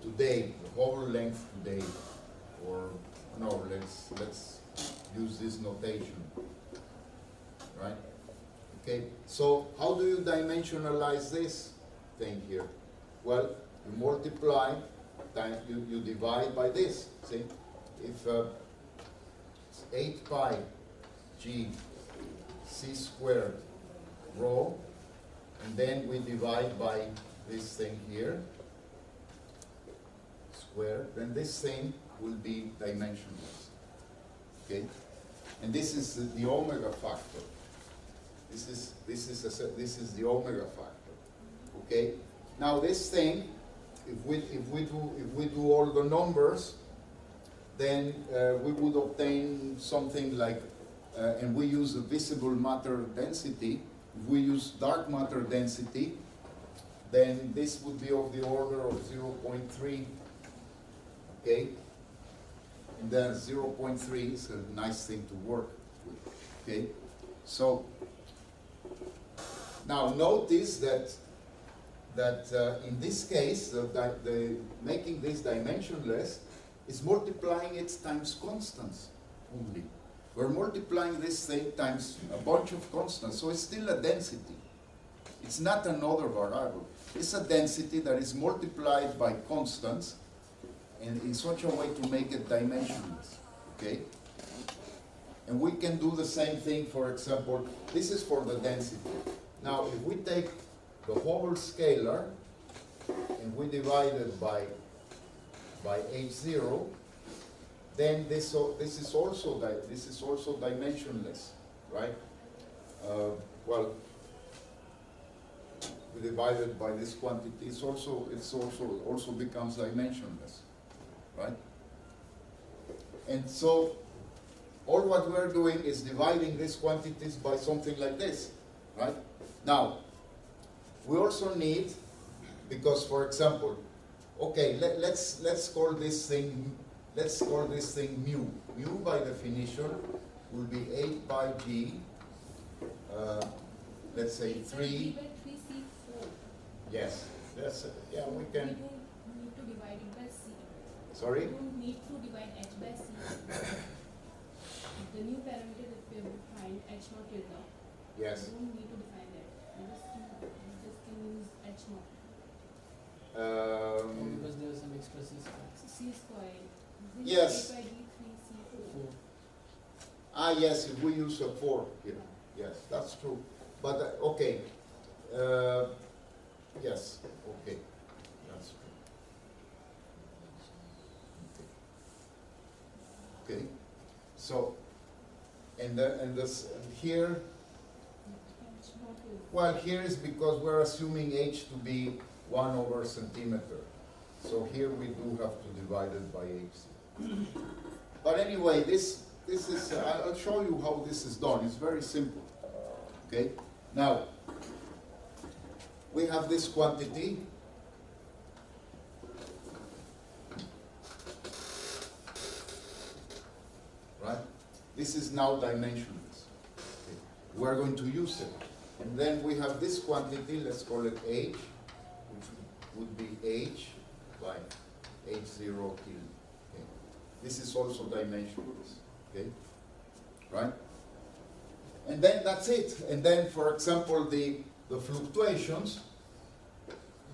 today, the Hubble length today, or no, let's use this notation, right? Okay, so how do you dimensionalize this thing here? Well, you multiply, you divide by this, see? If it's 8 pi g c squared rho, and then we divide by this thing here, squared, then this thing will be dimensionless, okay? And this is the omega factor. This is the omega factor, okay? Now this thing, if we do all the numbers, then we would obtain something like, and we use the visible matter density. If we use dark matter density, then this would be of the order of 0.3, okay? And then 0.3 is a nice thing to work with, okay? So now notice that in this case, the making this dimensionless is multiplying it times constants only. We're multiplying this thing times a bunch of constants, so it's still a density. It's not another variable. It's a density that is multiplied by constants and in such a way to make it dimensionless, okay? And we can do the same thing, for example, this is for the density. Now, if we take the Hubble scalar and we divide it by h0, then this is also dimensionless, right? Well, we divide it by this quantity. It also becomes dimensionless, right? And so all what we're doing is dividing these quantities by something like this, right? Now, we also need, because for example, okay, let's call this thing mu. Mu by definition will be 8 pi g. Let's say 3. Yes. Yes. Yeah, we can. We don't need to divide it by c. Sorry. We don't need to divide h by c. The new parameter that we have defined h naught tilde. Yes. We don't need to define that. We just can use h naught. Because there is some extra c squared. C squared. Yes. 8 by d 3 c 4. Ah, yes, if we use a 4 here. Yes, that's true. But, okay. Yes, okay. That's true. Okay. So, and here, well, here is because we're assuming h to be 1 over centimeter. So here we do have to divide it by h. But anyway, this is, I'll show you how this is done. It's very simple. Okay? Now, we have this quantity. Right? This is now dimensionless. Okay. We're going to use it. And then we have this quantity, let's call it h, which would be h by h0 tilde. Okay. This is also dimensionless. Okay? Right? And then that's it. And then, for example, the fluctuations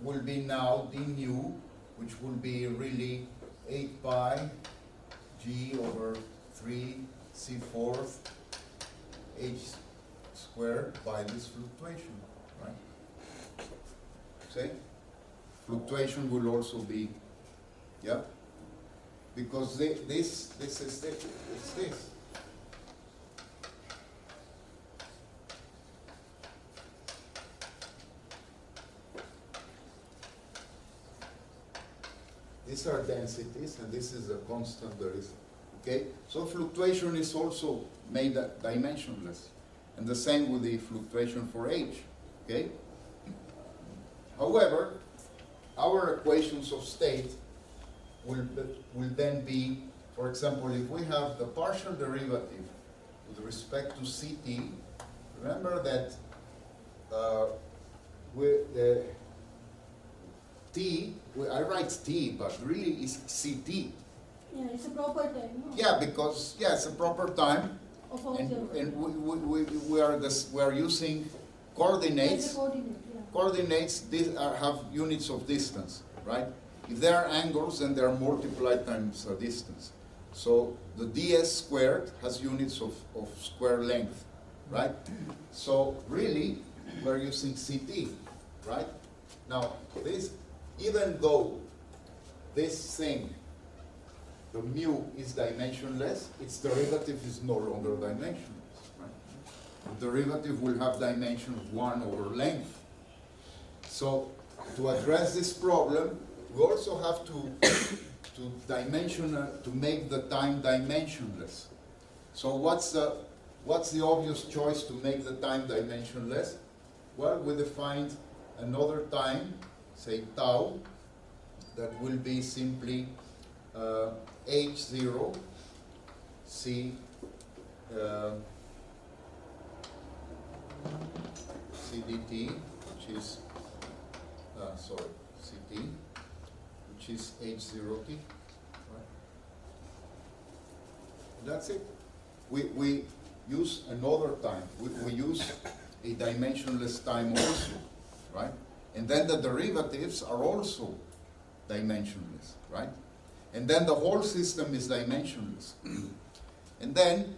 will be now d nu, which will be really 8 pi g over 3 c fourth h squared by this fluctuation, right? See? Fluctuation will also be, yeah? Because this is this, it's this. These are densities, and this is a constant there is. Okay? So fluctuation is also made dimensionless. And the same with the fluctuation for h. Okay? However, our equations of state will then be, for example, if we have the partial derivative with respect to ct, remember that T, well, I write T, but really it's CT. Yeah, it's a proper time, no? Yeah, because, yeah, it's a proper time, Of and observer. we are using coordinates. As a coordinate, yeah. Coordinates have units of distance, right? If there are angles, then they are multiplied times a distance. So the ds squared has units of square length, right? So really, we're using CT, right? Now, this, even though this thing, the mu is dimensionless, its derivative is no longer dimensionless, right? The derivative will have dimension of 1 over length. So to address this problem, we also have to make the time dimensionless. So what's the obvious choice to make the time dimensionless? Well, we defined another time, say tau, that will be simply h0 c cdt, which is ct, which is h0t. Right? That's it. We use another time. We use a dimensionless time also, right? And then the derivatives are also dimensionless, right? And then the whole system is dimensionless. And then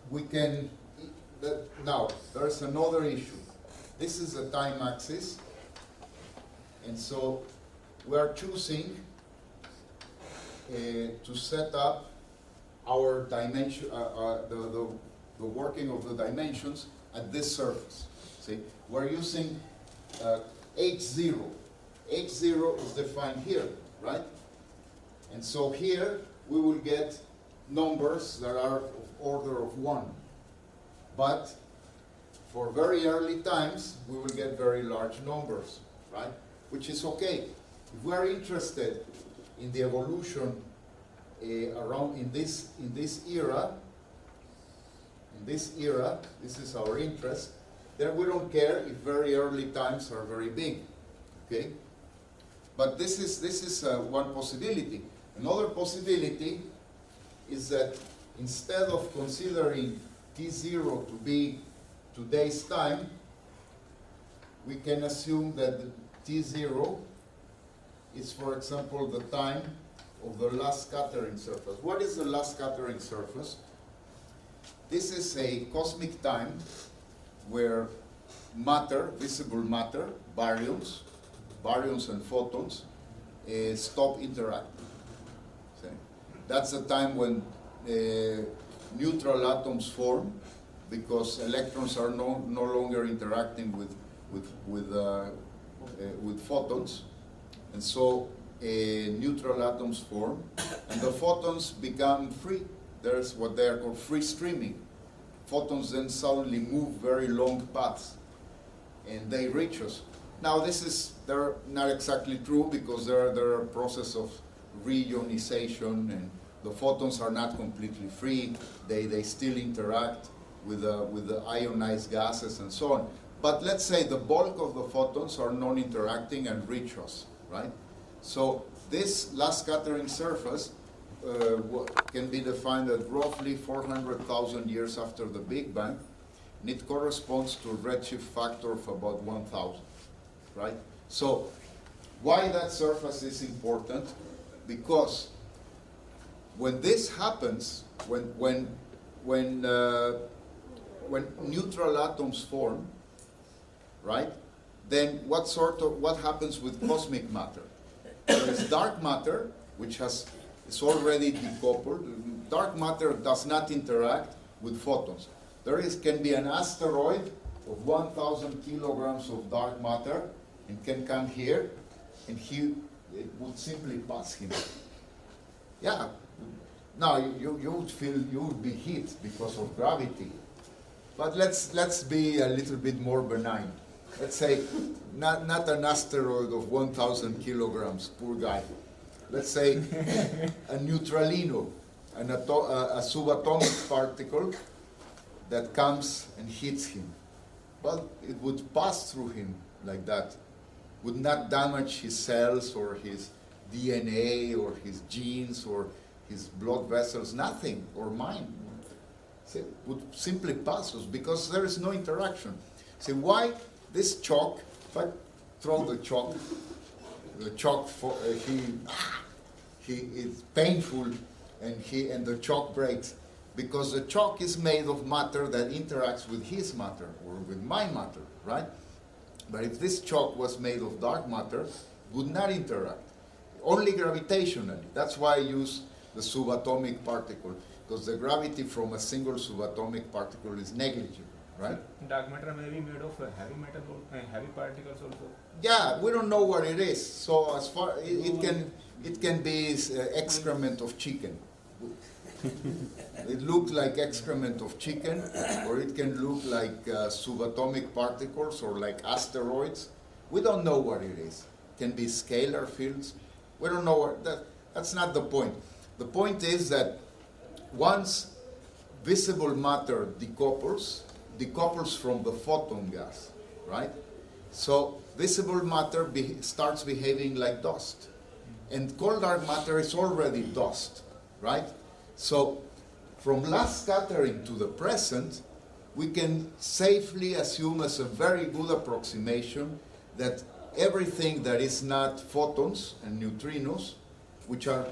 we can, now there's another issue. This is the time axis, and so we are choosing to set up our dimension, the working of the dimensions at this surface. See, we're using h0. h0 is defined here, right? And so here we will get numbers that are of order of 1. But for very early times, we will get very large numbers, right? Which is okay. If we are interested in the evolution around in this era, this is our interest, then we don't care if very early times are very big, okay? But this is one possibility. Another possibility is that instead of considering t0 to be today's time, we can assume that t0 is, for example, the time of the last scattering surface. What is the last scattering surface? This is a cosmic time where matter, visible matter, baryons and photons, stop interacting. See? That's the time when neutral atoms form, because electrons are no longer interacting with photons, and so neutral atoms form, and the photons become free. There's what they are called free streaming. Photons then suddenly move very long paths, and they reach us. Now they're not exactly true, because there are a process of reionization, and the photons are not completely free. They still interact with the ionized gases and so on. But let's say the bulk of the photons are non-interacting and reach us, right? So this last scattering surface can be defined at roughly 400,000 years after the Big Bang, and it corresponds to a redshift factor of about 1,000, right? So why that surface is important? Because when this happens, when neutral atoms form, right? Then what happens with cosmic matter? There is dark matter, which is already decoupled. Dark matter does not interact with photons. Can be an asteroid of 1,000 kilograms of dark matter, and can come here, and it would simply pass him. Yeah. Now you would be hit because of gravity. But let's be a little bit more benign. Let's say not an asteroid of 1,000 kilograms, poor guy. Let's say a neutralino, a subatomic particle that comes and hits him. Well, it would pass through him like that, would not damage his cells or his DNA or his genes or his blood vessels, nothing, or mine. It would simply pass us because there is no interaction. See, why this chalk, if I throw the chalk for, it's painful and the chalk breaks because the chalk is made of matter that interacts with his matter or with my matter, right? But if this chalk was made of dark matter, it would not interact. Only gravitationally. That's why I use the subatomic particle, because the gravity from a single subatomic particle is negligible, right? Dark matter may be made of heavy metal, heavy particles also. Yeah, we don't know what it is. So as far it can be excrement of chicken. It looks like excrement of chicken, or it can look like subatomic particles or like asteroids. We don't know what it is. It can be scalar fields. We don't know what that's not the point. The point is that once visible matter decouples from the photon gas, right? So visible matter starts behaving like dust. And cold dark matter is already dust, right? So from last scattering to the present, we can safely assume as a very good approximation that everything that is not photons and neutrinos, which are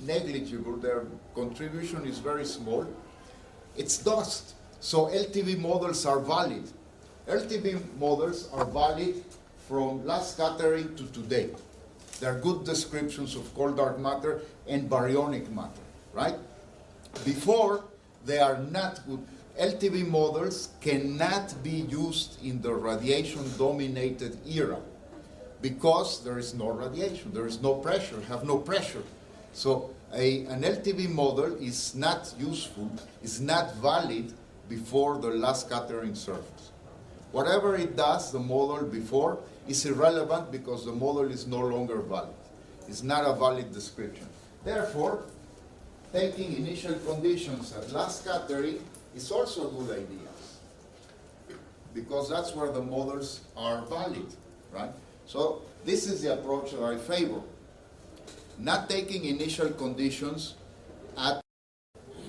negligible, their contribution is very small, it's dust. So LTV models are valid. LTV models are valid from last scattering to today. They're good descriptions of cold dark matter and baryonic matter, right? Before, they are not good. LTV models cannot be used in the radiation-dominated era because there is no radiation, there is no pressure, have no pressure. So an LTV model is not useful, is not valid before the last scattering surface. Whatever it does, the model before, is irrelevant because the model is no longer valid. It's not a valid description. Therefore, taking initial conditions at last scattering is also a good idea because that's where the models are valid, right? So this is the approach that I favor. Not taking initial conditions at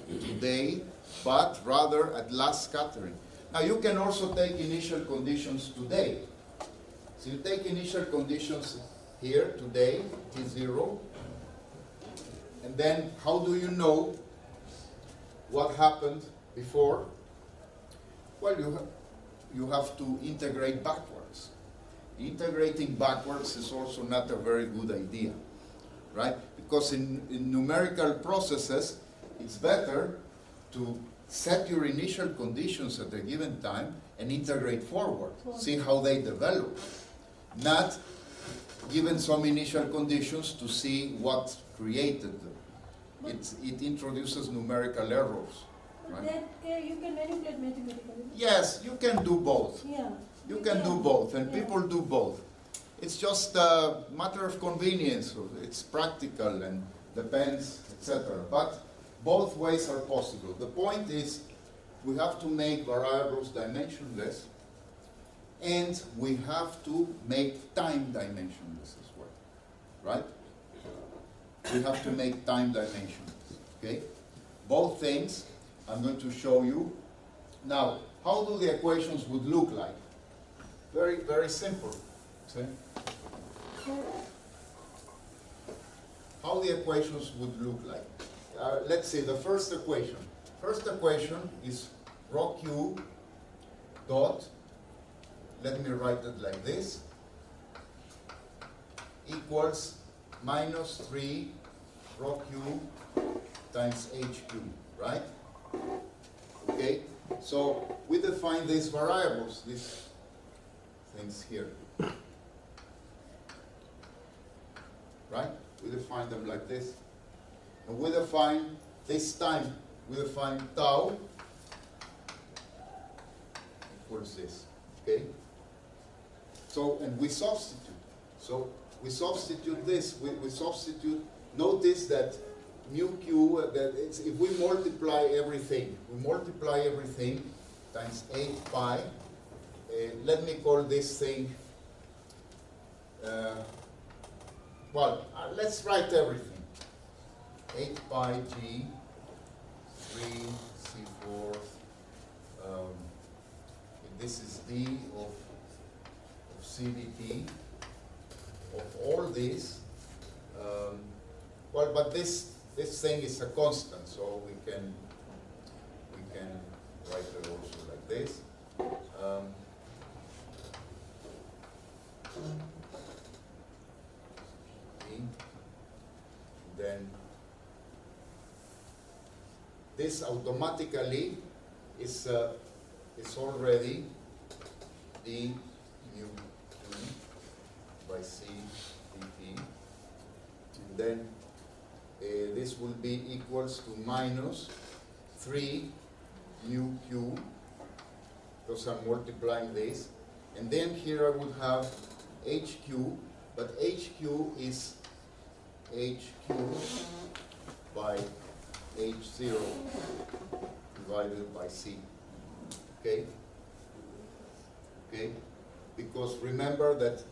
today, but rather at last scattering. Now you can also take initial conditions today. So you take initial conditions here today, T0, and then how do you know what happened before? Well, you have to integrate backwards. Integrating backwards is also not a very good idea, right? Because in numerical processes, it's better to set your initial conditions at a given time and integrate forward, see how they develop. Not given some initial conditions to see what created them. It introduces numerical errors. But Right? that you can manipulate mathematically. Yes, you can do both. Yeah. You can do both, and people do both. It's just a matter of convenience. It's practical and depends, etc. But both ways are possible. The point is, we have to make variables dimensionless, and we have to make time dimensionless as well, right? We have to make time dimensionless, okay? Both things I'm going to show you. Now, how do the equations would look like? Very, very simple. See? How the equations would look like. Let's see, the first equation. First equation is rho q dot, let me write it like this, equals minus 3 rho q times hq, right? Okay, so we define these variables, these things here. Right? We define them like this. And we define, this time, we define tau equals this. Okay? So, and we substitute. So, we substitute this. We substitute, notice that mu q, that it's, if we multiply everything times 8 pi, let me call this thing well, let's write everything. 8 pi g 3 c4. This is d of c dt of all this. Well, but this thing is a constant, so we can write it also like this. Then this automatically is already d mu 2 by c dt, and then this will be equals to minus 3 mu q, because I'm multiplying this, and then here I would have hq, but hq is hq by h0 divided by c. Okay? Okay? Because remember that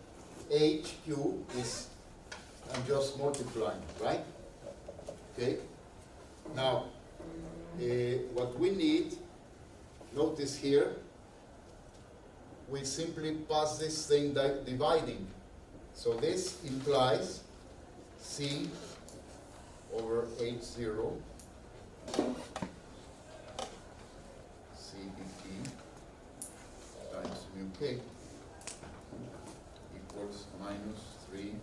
hq is, I'm just multiplying, right? Okay? Now, what we need, notice here, we simply pass this thing dividing. So this implies c over h0 c dt times mu k equals minus 3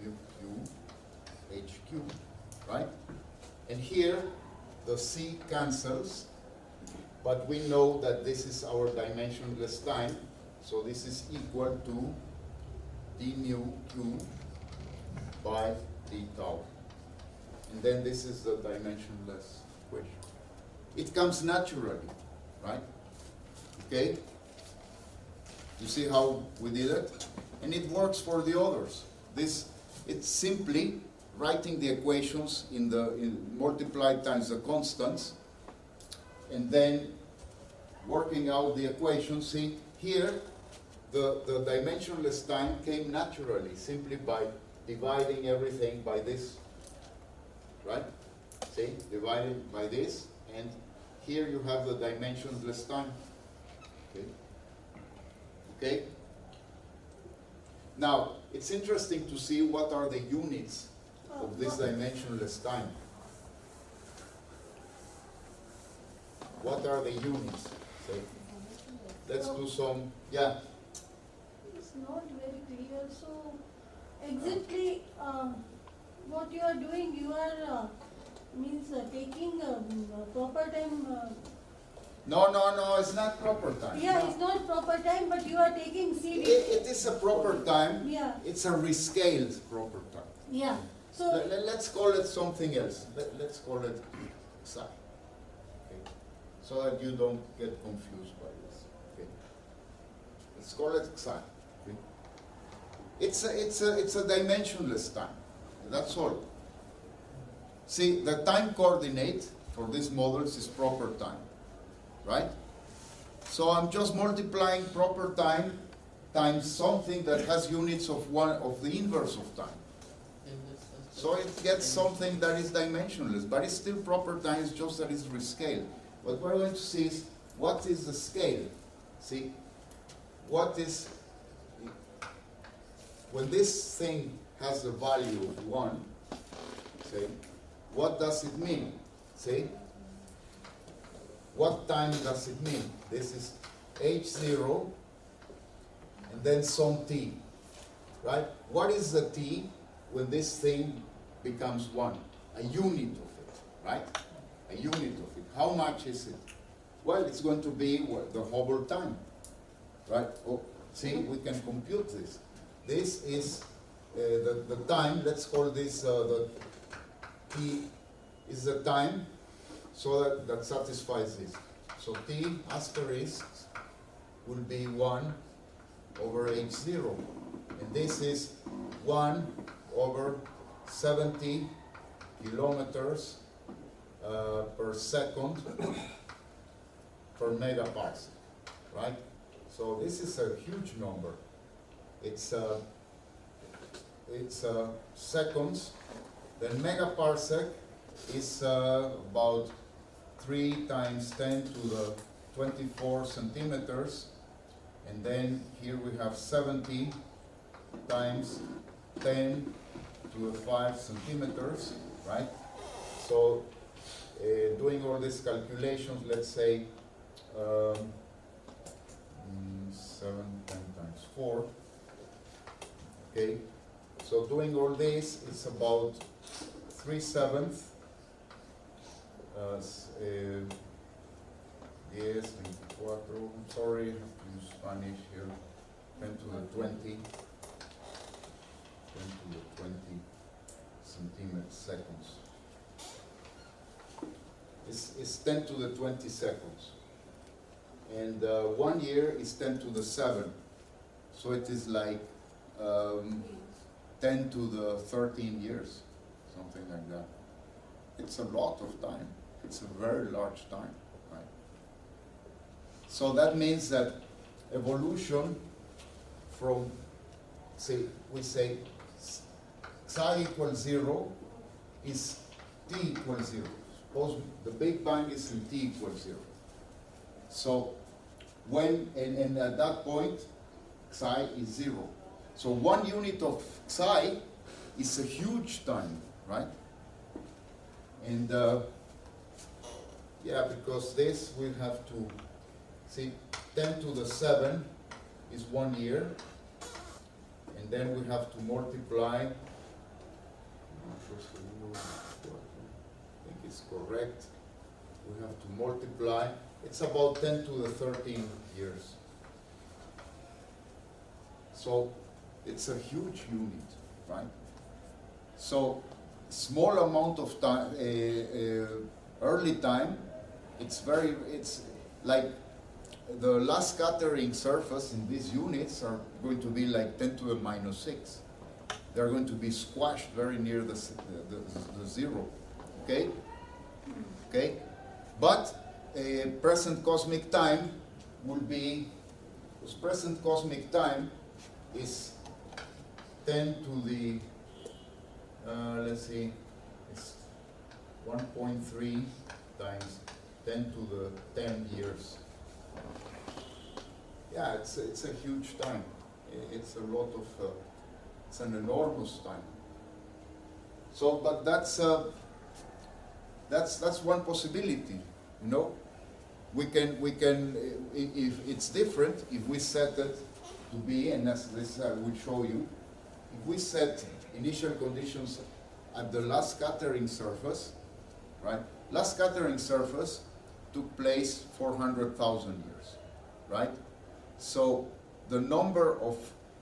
mu q hq, right? And here the c cancels, but we know that this is our dimensionless time, so this is equal to d mu q by d tau. And then this is the dimensionless equation. It comes naturally, right? Okay? You see how we did it? And it works for the others. It's simply writing the equations in multiplied times the constants, and then working out the equations. See, here the dimensionless time came naturally, simply by dividing everything by this, right? See, divided by this, and here you have the dimensionless time. Okay? Okay? Now, it's interesting to see what are the units of this dimensionless time. What are the units? Say, let's do some, yeah. It's not very clear. So, exactly what you are doing, you are taking proper time. No, it's not proper time. Yeah, No. it's not proper time, but you are taking CD. It is a proper time. Yeah. It's a rescaled proper time. Yeah. So Let's call it something else. Let's call it psi. Okay. So that you don't get confused by this. Okay. Let's call it psi. Okay. It's a dimensionless time. That's all. See, the time coordinate for these models is proper time, right? So I'm just multiplying proper time times something that has units of the inverse of time. So it gets something that is dimensionless, but it's still proper time, it's just that it's rescaled. What we're going to see is, what is the scale? See, what is, when this thing has a value of 1, see, what does it mean? See, what time does it mean? This is h0, and then some t, right? What is the t when this thing becomes 1? A unit of it, right? A unit of it. How much is it? Well, it's going to be the Hubble time, right? Oh, see, we can compute this. This is the time. Let's call this the t is the time, so that satisfies this. So t asterisk will be 1 over h0, and this is 1 over 70 kilometers per second per megaparsec, right? So this is a huge number. It's it's seconds. Then megaparsec is about 3 times 10 to the 24 centimeters. And then here we have 70 times 10 to the 5 centimeters, right? So doing all these calculations, let's say 7, 10 times 4. Okay, so doing all this, it's about 3/7. 24, I'm sorry, I have to use Spanish here. 10 to the 20. 10 to the 20 seconds. It's 10 to the 20 seconds. And 1 year is 10 to the 7. So it is like 10 to the 13 years, something like that. It's a lot of time. It's a very large time, right? So that means that evolution from, say, we say psi equals 0 is t equals 0. Suppose the Big Bang is in t equals 0. So when, and at that point, psi is 0. So 1 unit of psi is a huge time, right? And yeah, because this we have to see 10 to the 7 is 1 year, and then we have to multiply. I think it's correct. We have to multiply. It's about 10 to the 13 years. So it's a huge unit, right? So small amount of time, early time, it's like the last scattering surface in these units are going to be like 10 to the minus 6. They're going to be squashed very near the 0, okay? Okay? But present cosmic time will be, because present cosmic time is 10 to the, let's see, it's 1.3 times 10 to the 10 years. Yeah, it's a huge time. It's a lot of, it's an enormous time. So, but that's one possibility, you know. We can, if it's different, if we set it to be, and as this I will show you, if we set initial conditions at the last scattering surface, right? Last scattering surface took place 400,000 years, right? So the number of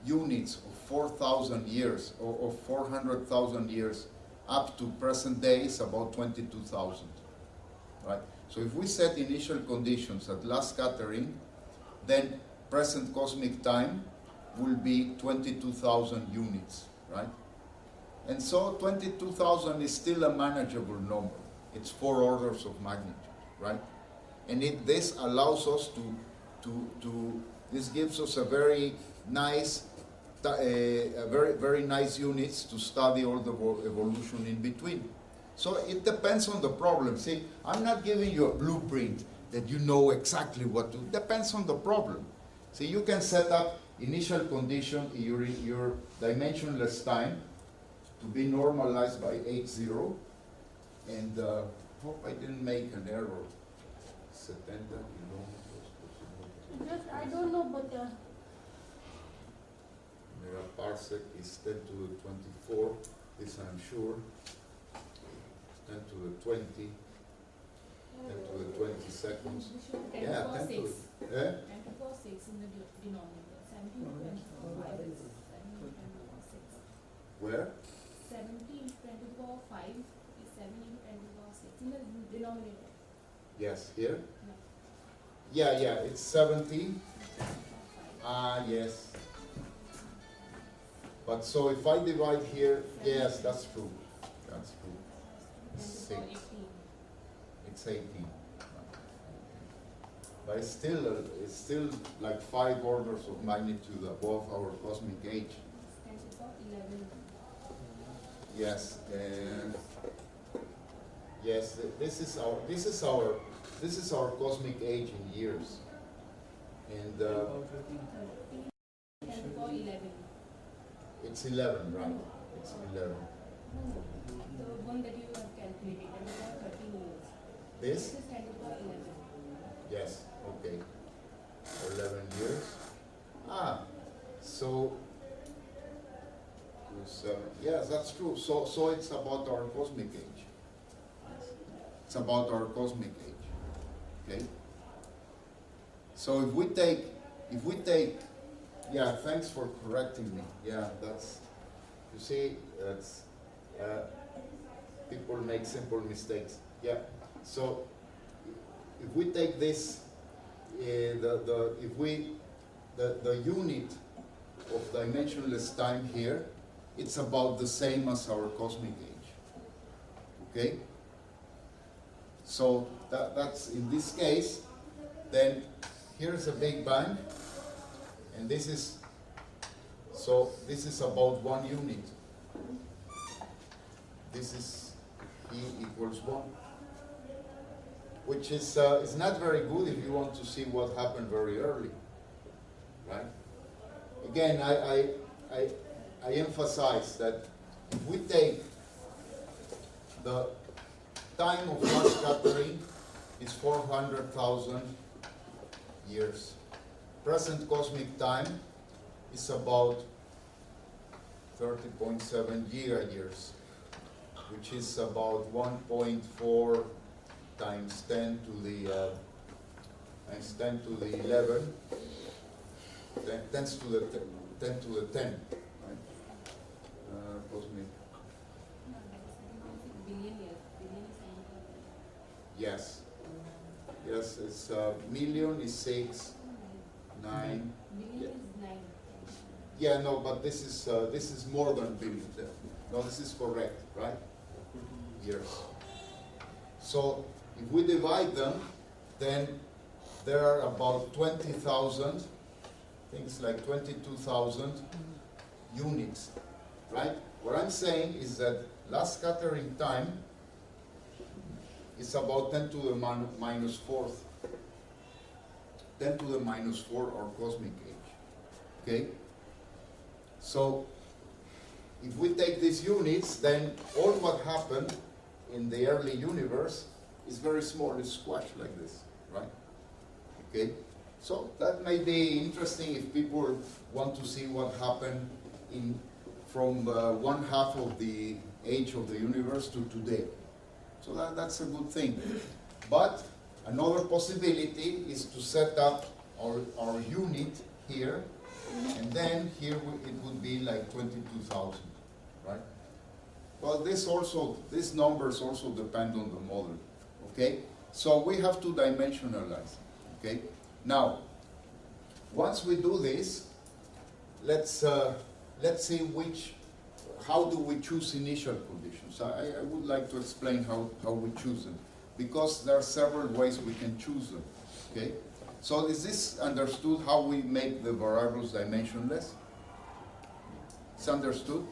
units of 4,000 years, or of 400,000 years up to present day is about 22,000, right? So if we set initial conditions at last scattering, then present cosmic time will be 22,000 units, right? And so 22,000 is still a manageable number. It's 4 orders of magnitude, right? And this allows us this gives us a very nice, very nice units to study all the evolution in between. So it depends on the problem. See, I'm not giving you a blueprint that you know exactly what to, depends on the problem. See, you can set up initial condition in your dimensionless time to be normalized by H0, and hope I didn't make an error. 70 Just, I don't know, but megaparsec is 10 to the 24, this I'm sure. 10 to the 20, 10 to the 20 seconds. Yeah, 10 to, 10 to 4, 6 in the denominator. 17 to 24, 5 is 17 to 24, 6. where? 17 to 24, 5 is 17 to 24, 6 in the denominator. Yes, here? Yeah. Yeah, it's 70. Yes. But so if I divide here, yes, that's true. That's true. 24, 18. It's 18. But it's still like 5 orders of magnitude above our cosmic age. 10 to 4, 11. Yes, and yes, this is our cosmic age in years, and 10 to the power 11. it's 11, right? It's 11. No, the one that you have calculated, 10 to the power 13 years. This? This is 10 to the power 11. Yes. Okay. 11 years. Ah, so. Yes, that's true. So it's about our cosmic age. It's about our cosmic age. Okay. So if we take, yeah, thanks for correcting me. Yeah, that's, you see, that's, people make simple mistakes. Yeah. So if we take this, the unit of dimensionless time here, it's about the same as our cosmic age. Okay? So that's in this case, then here's a Big Bang, and this is about 1 unit. This is E equals 1, which is not very good if you want to see what happened very early, right? Again, I emphasize that if we take the time of mass scattering is 400,000 years. Present cosmic time is about 30.7 giga-years, which is about 1.4 times 10 to the 11, 10 to the 10. Cosmic. No, that is 7.6 billion years. Billion is 7.6. Yes. Yes, it's million is 6, 9. Billion Yeah. is 9. Yeah, no, but this is more than billion. No, this is correct, right? Years. So if we divide them, then there are about 20,000, things like 22,000 units, right? What I'm saying is that last scattering time is about 10 to the minus 4th. 10 to the minus 4 our cosmic age. Okay? So if we take these units, then all what happened in the early universe is very small, it's squashed like this, right? Okay? So that may be interesting if people want to see what happened from 1/2 of the age of the universe to today. So that's a good thing. But another possibility is to set up our unit here, and then here it would be like 22,000, right? Well, these numbers also depend on the model, okay? So we have to dimensionalize, okay? Now, once we do this, let's see how do we choose initial conditions. I would like to explain how we choose them, because there are several ways we can choose them, okay? So is this understood how we make the variables dimensionless? It's understood?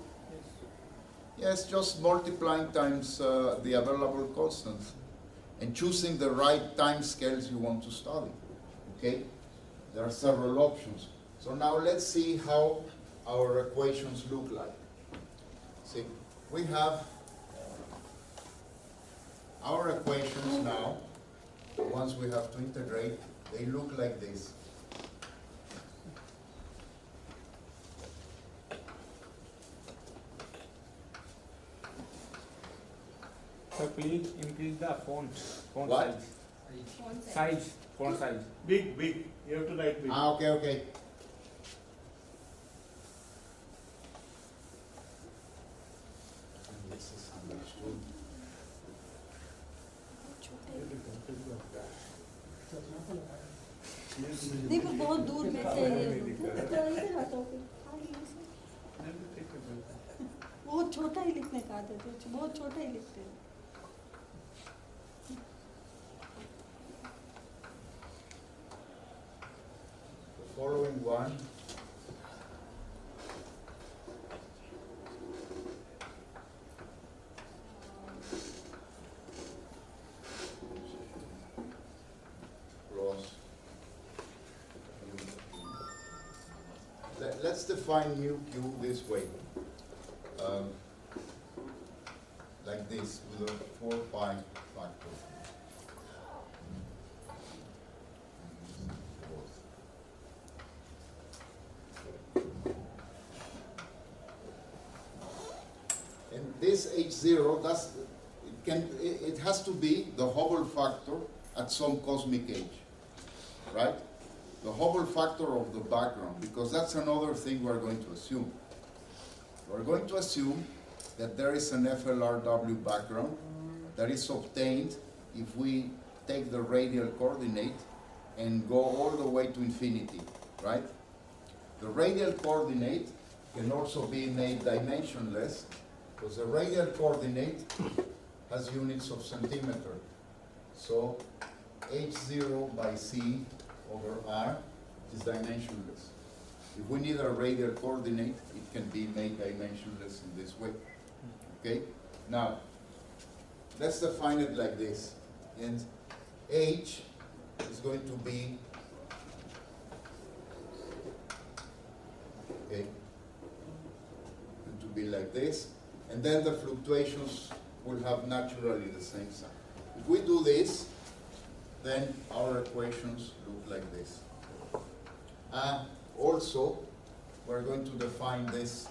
Yes, just multiplying times the available constants and choosing the right time scales you want to study, okay? There are several options. So now let's see how our equations look like. See, we have our equations now, the ones we have to integrate, they look like this. So please increase the font What? font size. Big. You have to write big. Okay. This is understood. देखो बहुत दूर बैठे हैं इधर आ जाओ बहुत छोटा ही लिखने का आदत है बहुत छोटा ही लिखते हैं The following one let's define mu q this way. Like this, with a 4 pi factor. And this H0, it has to be the Hubble factor at some cosmic age, right? The Hubble factor of the background, because that's another thing we're going to assume. We're going to assume that there is an FLRW background that is obtained if we take the radial coordinate and go all the way to infinity, right? The radial coordinate can also be made dimensionless, because the radial coordinate has units of centimeter. So H0 by C over R is dimensionless. If we need a radial coordinate, it can be made dimensionless in this way. Okay? Now, let's define it like this. And H is going to be, okay, going to be like this. And then the fluctuations will have naturally the same sign. If we do this, then our equations look like this. Also, we're going to define this.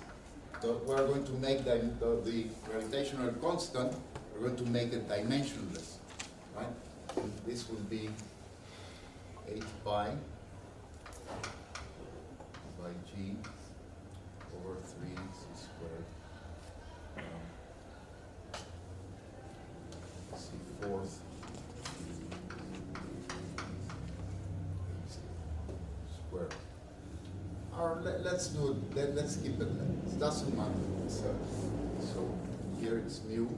We're going to make the gravitational constant, we're going to make it dimensionless, right? And this will be 8 pi by G over 3 C squared. C fourth squared. Or let's do it. Let's keep it. It doesn't matter. So here it's mu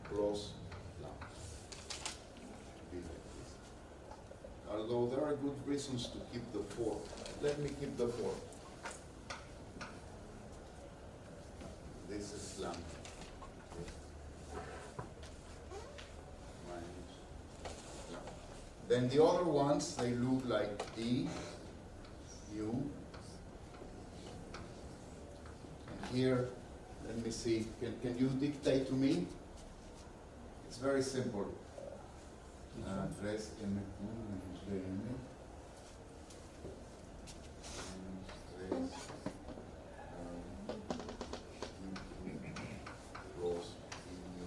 plus lambda. Although there are good reasons to keep the 4. Let me keep the 4. This is lambda. Then the other ones, they look like D, U. And here, let me see, can you dictate to me? It's very simple. 3m1 menos 2m menos 3 plus mu.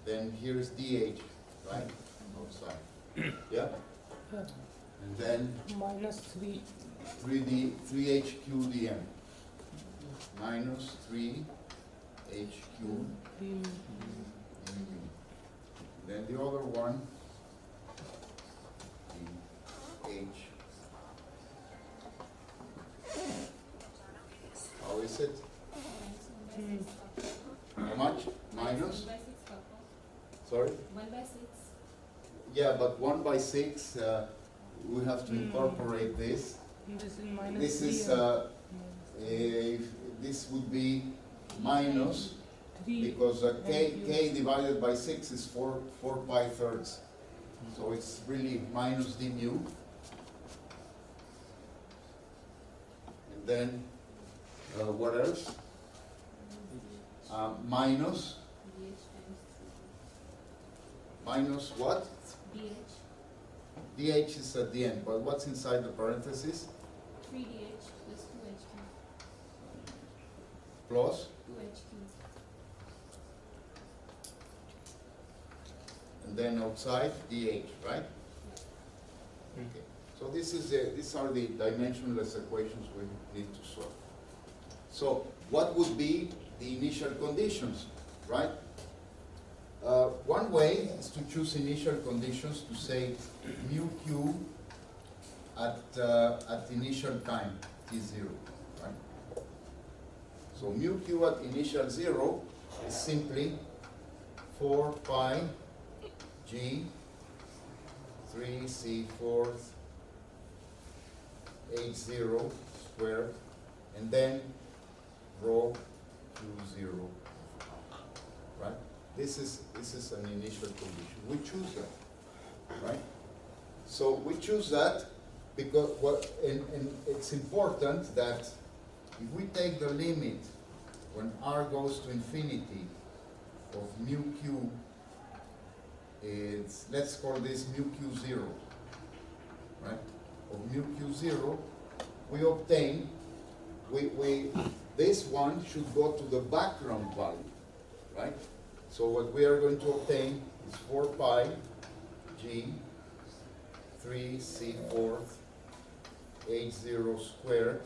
Then here's DH, right? Outside. Yeah? And then minus 3. 3HQDM. Minus 3HQ. Then the other one, the H. How is it? How much? Minus? 1 by 6, Papa. Sorry? 1 by 6. Yeah, but 1 by 6, we have to incorporate this. This is minus This 3. is, this would be minus, 3. because k divided by 6 is 4 pi thirds. So it's really minus d mu. And then, what else? Minus, DH times minus what? 3. DH. dh is at the end, but what's inside the parentheses? 3DH plus 2HQ. Plus? 2HQ. And then outside dh, right? Okay. So these are the dimensionless equations we need to solve. So what would be the initial conditions, right? One way is to choose initial conditions to say mu q at initial time t0, right? So mu q at initial 0 is simply 4 pi g 3 c fourth h0 squared, and then rho q0, right? This is an initial condition. We choose that, right? So we choose that, because and it's important that if we take the limit when r goes to infinity of mu q, it's, let's call this mu q0, right? Of mu q0, we obtain, this one should go to the background value, right? So what we are going to obtain is 4 pi g 3 c fourth h0 squared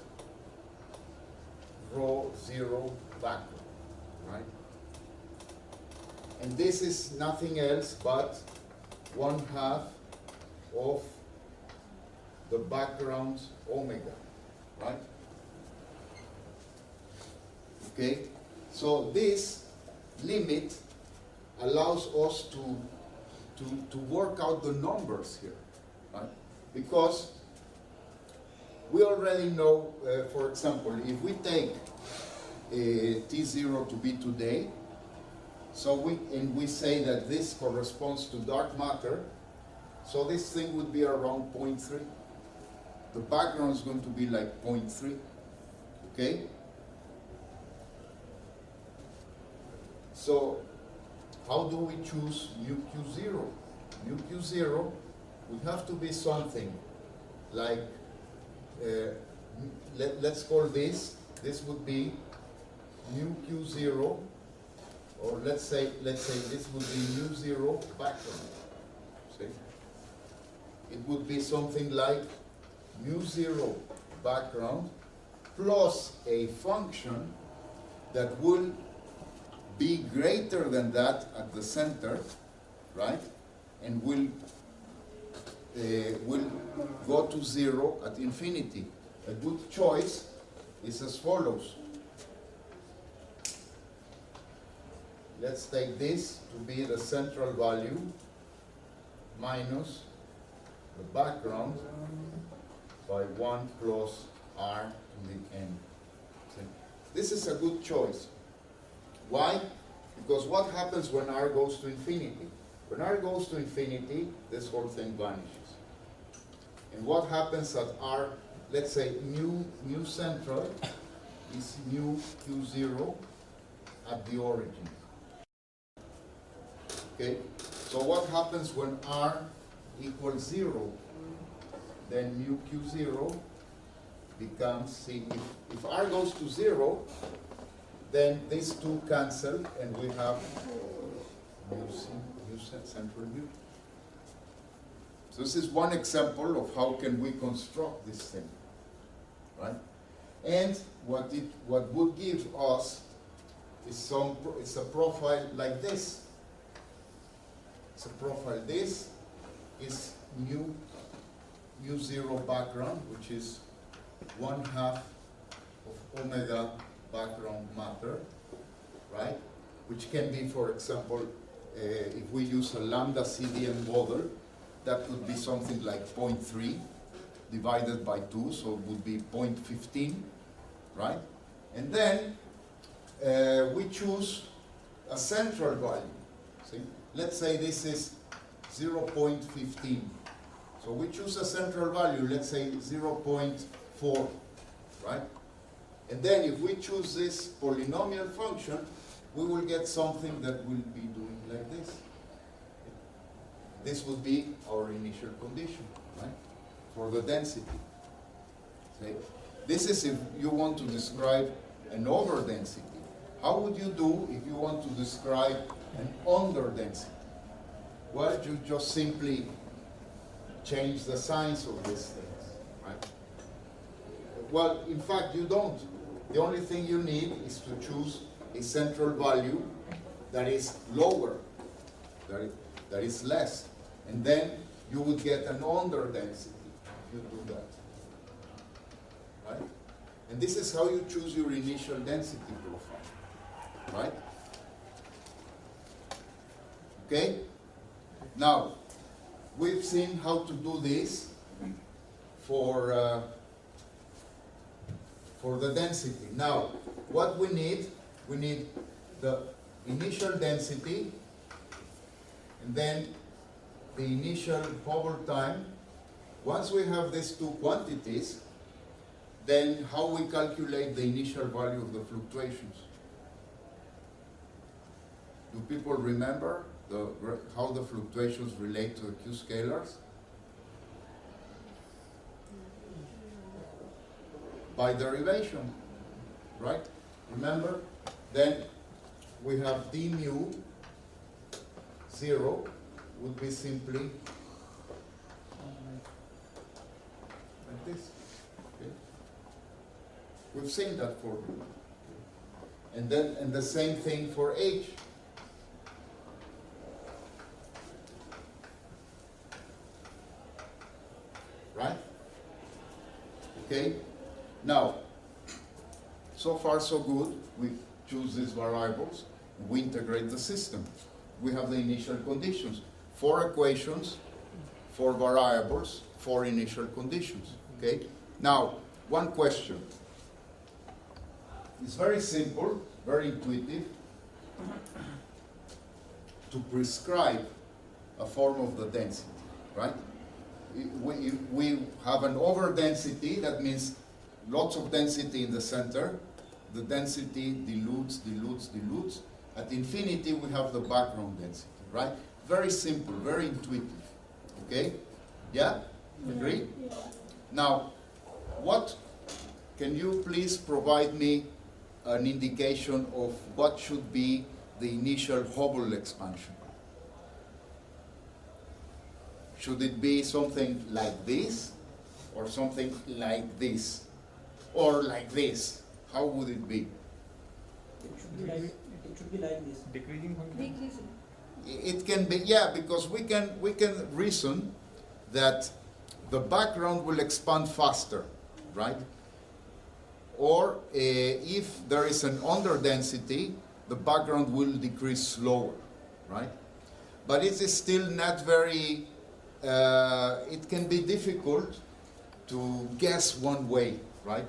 rho 0 background, right? And this is nothing else but 1/2 of the background omega, right? Okay, so this limit allows us to work out the numbers here, right? Because we already know, for example, if we take T0 to be today, so we say that this corresponds to dark matter, so this thing would be around 0.3. The background is going to be like 0.3, okay? So how do we choose mu q0? Mu q0 would have to be something like, let's call this would be mu q0, or let's say this would be mu 0 background. See? It would be something like mu 0 background plus a function that will be greater than that at the center, right? And will go to 0 at infinity. A good choice is as follows. Let's take this to be the central value minus the background by 1 plus r to the n. See? This is a good choice. Why? Because what happens when r goes to infinity? When r goes to infinity, this whole thing vanishes. And what happens at r, let's say mu central is mu q0 at the origin. Okay? So what happens when r equals 0? Then mu q0 becomes, see, if r goes to 0, then these two cancel and we have mu central mu. So this is one example of how can we construct this thing, right? And what would give us is it's a profile like this. It's a profile. This is mu 0 background, which is 1/2 of omega background matter, right? Which can be, for example, if we use a Lambda-Cdm model, that could be something like 0.3 divided by 2, so it would be 0.15, right? And then we choose a central value. See? Let's say this is 0.15. So we choose a central value, let's say 0.4, right? And then if we choose this polynomial function, we will get something that will be doing like this. This would be our initial condition, right? For the density. See? This is if you want to describe an overdensity. How would you do if you want to describe an underdensity? Well, you just simply change the signs of these things, right? Well, in fact, you don't. The only thing you need is to choose a central value that is lower, that is less. And then you would get an underdensity if you do that, right? And this is how you choose your initial density profile, right? Okay? Now, we've seen how to do this for the density. Now, what we need the initial density, and then the initial Hubble time, once we have these two quantities, then how we calculate the initial value of the fluctuations? Do people remember how the fluctuations relate to the Q scalars? By derivation, right? Remember? Then we have d mu 0 would be simply like this. Okay? We've seen that formula. And the same thing for h. Right? Okay? Now, so far so good. We choose these variables. We integrate the system. We have the initial conditions. 4 equations, 4 variables, 4 initial conditions. Okay? Now, one question. It's very simple, very intuitive to prescribe a form of the density, right? We have an overdensity, that means lots of density in the center. The density dilutes, dilutes, dilutes. At infinity, we have the background density, right? Very simple, very intuitive. Okay? Yeah? Agree? Yeah. Now, can you please provide me an indication of what should be the initial Hubble expansion? Should it be something like this, or something like this, or like this? How would it be? It should be like this. Decreasing function? Decreasing. It can be, yeah, because we can reason that the background will expand faster, right? Or if there is an underdensity, the background will decrease slower, right? But it is still not very, it can be difficult to guess one way, right?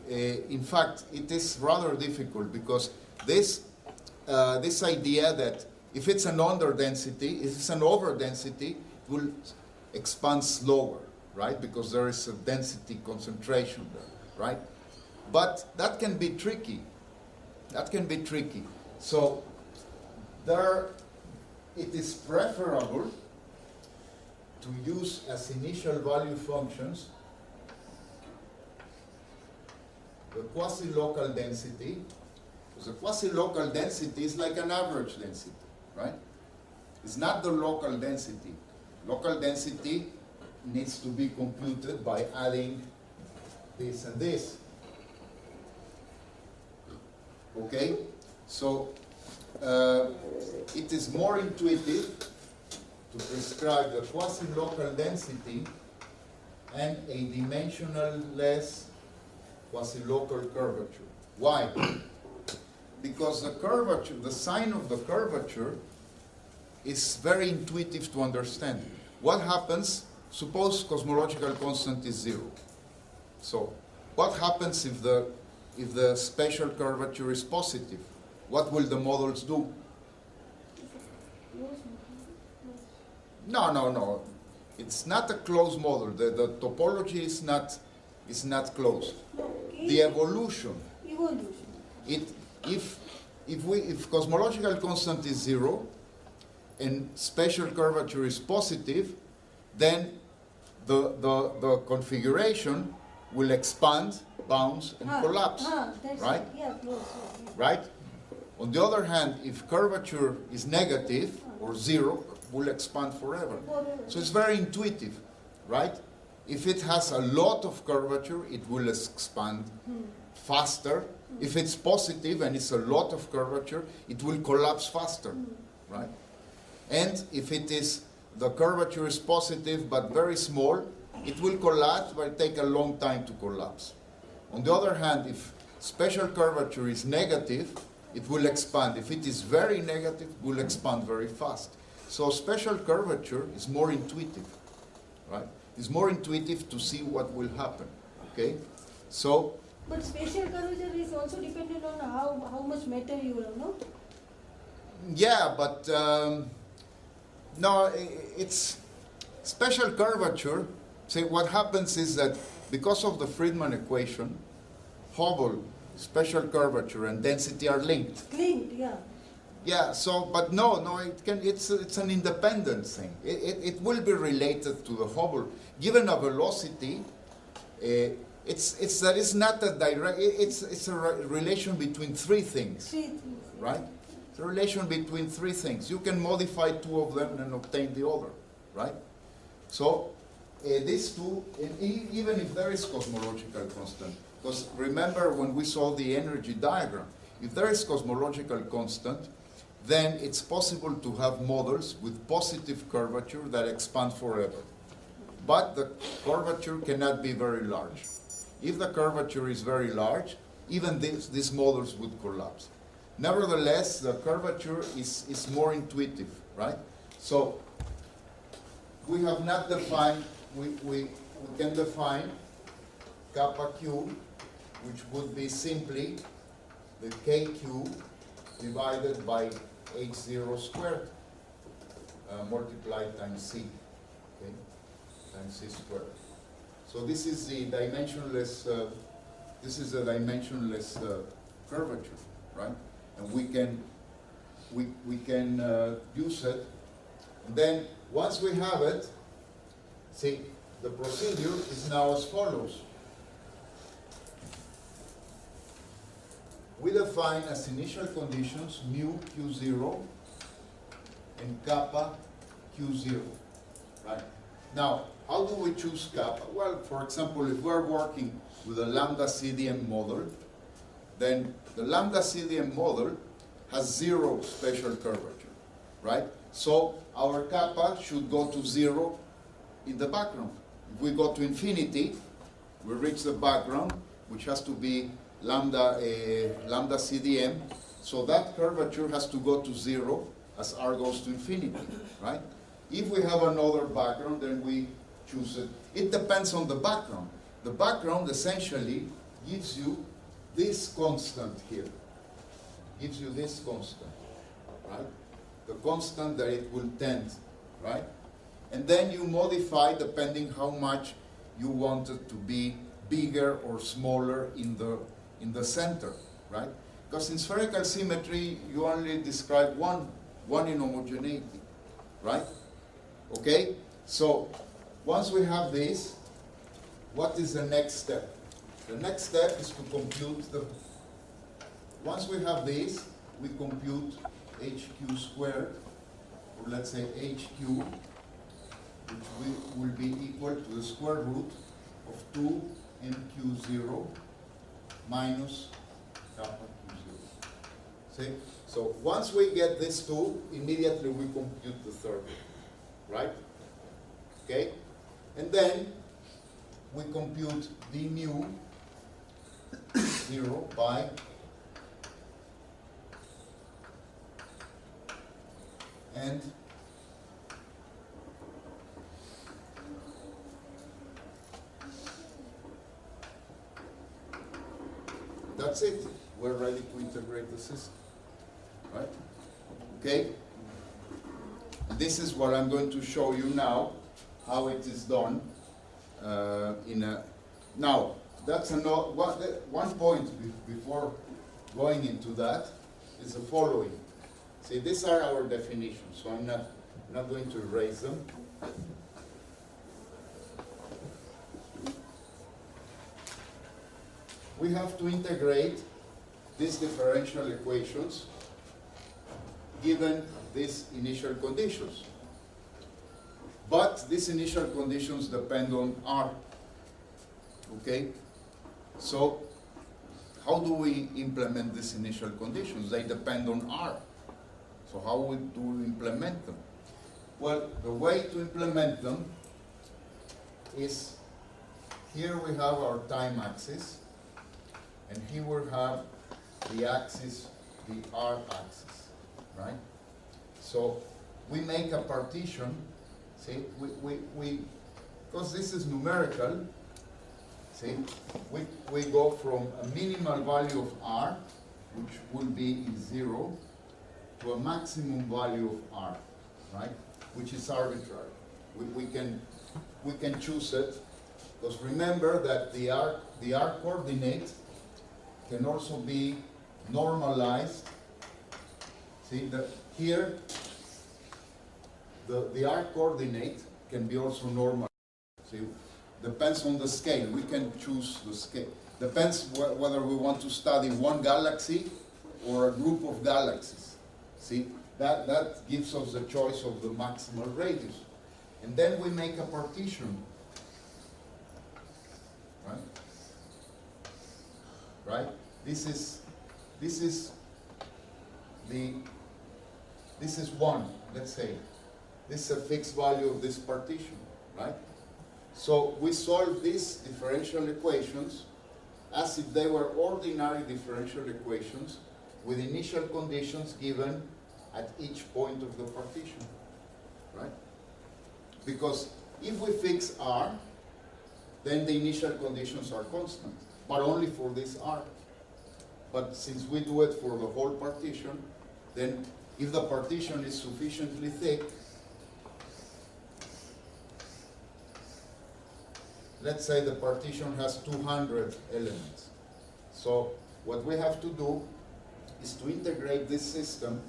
In fact, it is rather difficult because this idea that if it's an underdensity, if it's an overdensity, it will expand slower, right? Because there is a density concentration there, right? But that can be tricky. That can be tricky. So it is preferable to use as initial value functions the quasi-local density, because the quasi-local density is like an average density, right? It's not the local density. Local density needs to be computed by adding this and this. Okay? So it is more intuitive to prescribe the quasi-local density and a dimensional-less quasi-local curvature. Why? Because the curvature, the sign of the curvature is very intuitive to understand. What happens, suppose cosmological constant is 0. So, what happens if the spatial curvature is positive? What will the models do? No. It's not a closed model. The topology is not closed. The evolution. If cosmological constant is 0 and spatial curvature is positive, then the configuration will expand, bounce, and collapse. Right? Yeah, close. Right? On the other hand, if curvature is negative or 0, will expand forever. So it's very intuitive, right? If it has a lot of curvature, it will expand faster. If it's positive and it's a lot of curvature, it will collapse faster, right? And if the curvature is positive but very small, it will collapse but take a long time to collapse. On the other hand, if spatial curvature is negative, it will expand. If it is very negative, it will expand very fast. So spatial curvature is more intuitive, right? It's more intuitive to see what will happen, okay? So. But spatial curvature is also dependent on how much matter you have, no? Yeah, but no, Special curvature, say what happens is that because of the Friedman equation, Hubble, special curvature, and density are linked. Linked, yeah. Yeah, so, but no, it's an independent thing. It will be related to the Hubble. Given a velocity, it's not a direct, it's a relation between three things, Three things. right? It's a relation between three things. You can modify two of them and obtain the other, right? So, these two, even if there is cosmological constant, because remember when we saw the energy diagram, if there is cosmological constant, then it's possible to have models with positive curvature that expand forever. But the curvature cannot be very large. If the curvature is very large, even these models would collapse. Nevertheless, the curvature is more intuitive, right? So we have not defined, we can define kappa q, which would be simply the kq divided by h0 squared multiplied times c, okay, times c squared. So this is the dimensionless. This is a dimensionless curvature, right? And we can use it. And then once we have it, see, the procedure is now as follows. We define as initial conditions mu q0 and kappa q0, right? Now, how do we choose kappa? Well, for example, if we're working with a Lambda-Cdm model, then the Lambda-Cdm model has zero special curvature, right? So our kappa should go to zero in the background. If we go to infinity, we reach the background, which has to be Lambda-Cdm, so that curvature has to go to zero as r goes to infinity, right? If we have another background, then we choose it. It depends on the background. The background essentially gives you this constant here. Gives you this constant, right? The constant that it will tend, right? And then you modify depending how much you want it to be bigger or smaller in the center, right? Because in spherical symmetry, you only describe one inhomogeneity, right? Okay? So, once we have this, what is the next step? The next step is to compute the... Once we have this, we compute hq squared, or let's say hq, which will be equal to the square root of 2 nq0 minus kappa q0. See? So once we get this 2, immediately we compute the third, right? Okay? And then we compute d mu 0 by and that's it. We're ready to integrate the system, right? Okay? This is what I'm going to show you now, how it is done. Now, that's one point before going into that is the following. See, these are our definitions, so I'm not going to erase them. We have to integrate these differential equations given these initial conditions. But these initial conditions depend on R. Okay? So, how do we implement these initial conditions? They depend on R. So how do we implement them? Well, the way to implement them is, here we have our time axis, and here we have the axis, the R axis, right? So we make a partition, see, because this is numerical, see, we go from a minimal value of R, which will be 0, to a maximum value of R, right? Which is arbitrary. we can choose it, because remember that the arc coordinate can also be normalized. See that here the arc coordinate can be also normalized. See, depends on the scale. We can choose the scale. Depends whether we want to study one galaxy or a group of galaxies. See, that gives us the choice of the maximal radius. And then we make a partition. Right? Right? This is one, let's say. This is a fixed value of this partition, right? So we solve these differential equations as if they were ordinary differential equations with initial conditions given at each point of the partition, right? Because if we fix R, then the initial conditions are constant, but only for this R. But since we do it for the whole partition, then if the partition is sufficiently thick, let's say the partition has 200 elements. So what we have to do is to integrate this system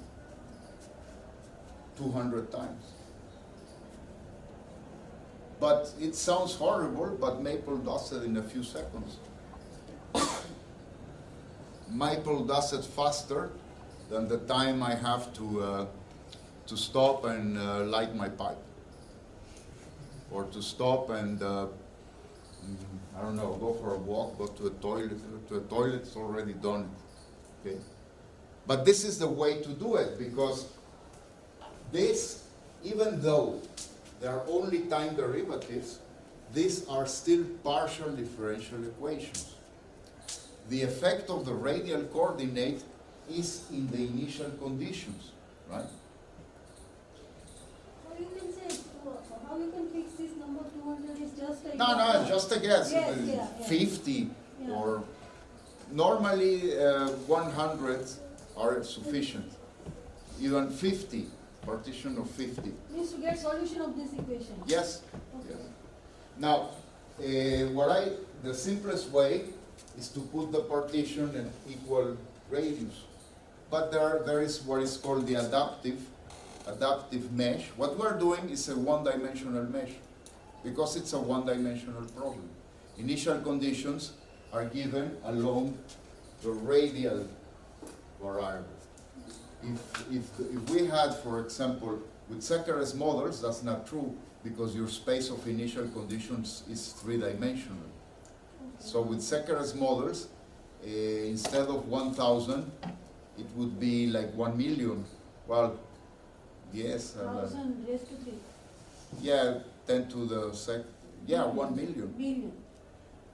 200 times. But it sounds horrible, but Maple does it in a few seconds. Maple does it faster than the time I have to stop and light my pipe, or to stop and I don't know, go for a walk, go to a toilet. It's already done. Okay, but this is the way to do it, because this, even though they are only time derivatives, these are still partial differential equations. The effect of the radial coordinate is in the initial conditions, right? How you can say, how you can fix this number 200 is just like... No, just a guess. Yes, yeah. 50 Yeah. or normally 100 are sufficient. Even 50, partition of 50. Means to get solution of this equation. Yes. Okay. Yes. Now, the simplest way is to put the partition in equal radius. But there is what is called the adaptive mesh. What we're doing is a one-dimensional mesh, because it's a one-dimensional problem. Initial conditions are given along the radial variable. If we had, for example, with Zechari's models, that's not true, because your space of initial conditions is three-dimensional. So with Zechari's models, instead of 1,000, it would be like 1 million. Well, yes. 1000 raised to 3. Yeah, 10 to the 1 million. Billion.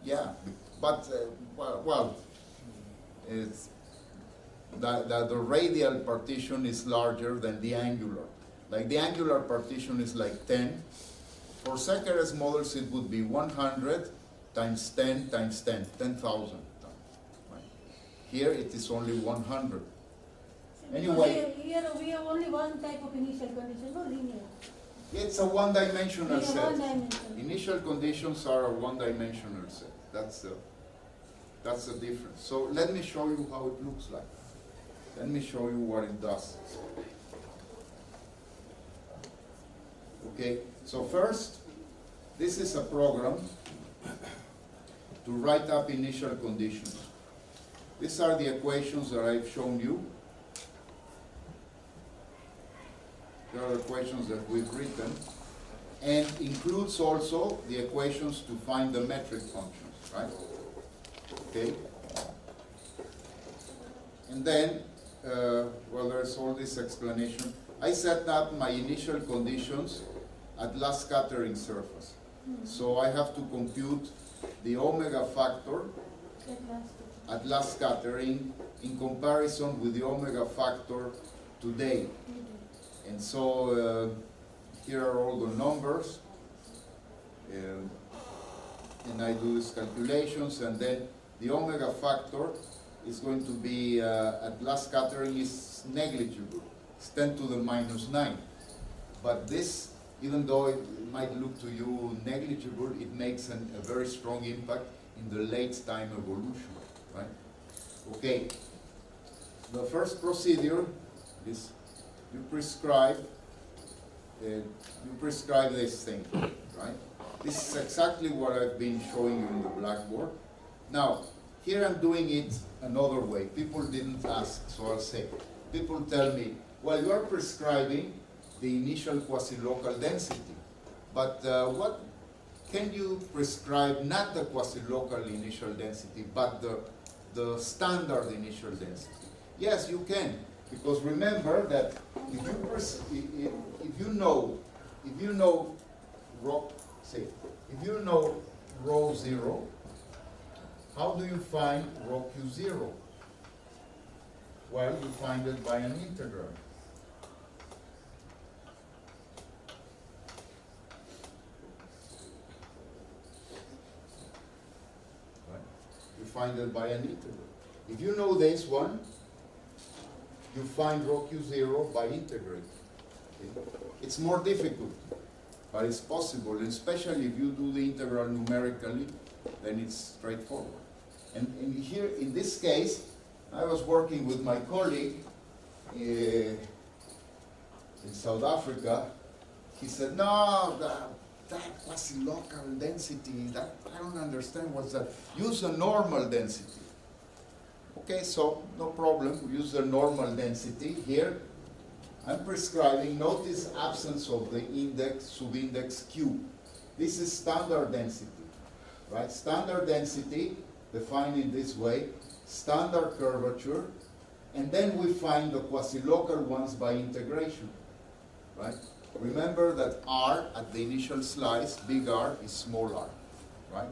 Yeah, but it's the radial partition is larger than the angular. Like the angular partition is like 10. For Zechari's models, it would be 100 times 10 times 10, 10,000. Right? Here it is only 100. Anyway, Here we have only one type of initial condition, no linear. it's a one-dimensional Yeah, set. one-dimensional. Initial conditions are a one-dimensional set. That's the difference. So let me show you how it looks like. Let me show you what it does. Okay, so first, this is a program to write up initial conditions. These are the equations that I've shown you. There are equations that we've written, and includes also the equations to find the metric functions, right? Okay. And then, there's all this explanation. I set up my initial conditions at last scattering surface. So I have to compute the omega factor at last scattering in comparison with the omega factor today. And so here are all the numbers, and I do these calculations, and then the omega factor is going to be, at last scattering, is negligible. It's 10 to the minus 9. But this even though it might look to you negligible, it makes a very strong impact in the late time evolution, right? Okay, the first procedure is you prescribe this thing, right? This is exactly what I've been showing you in the blackboard. Now, here I'm doing it another way. People didn't ask, so I'll say. People tell me, well, you are prescribing the initial quasi-local density, but what can you prescribe not the quasi-local initial density, but the standard initial density? Yes, you can, because remember that if you know rho 0, how do you find rho q0? Well, you find it by an integral. Right? You find it by an integral. If you know this one, you find rho q0 by integrating. Okay? It's more difficult, but it's possible, and especially if you do the integral numerically, then it's straightforward. And here, in this case, I was working with my colleague in South Africa. He said, no, that quasi-local density, that I don't understand what's that. Use a normal density. Okay, so no problem, we use the normal density. Here, I'm prescribing, notice absence of the index, subindex q. This is standard density, right? Standard density, defined in this way, standard curvature, and then we find the quasi-local ones by integration, right? Remember that R at the initial slice, big R, is small r, right?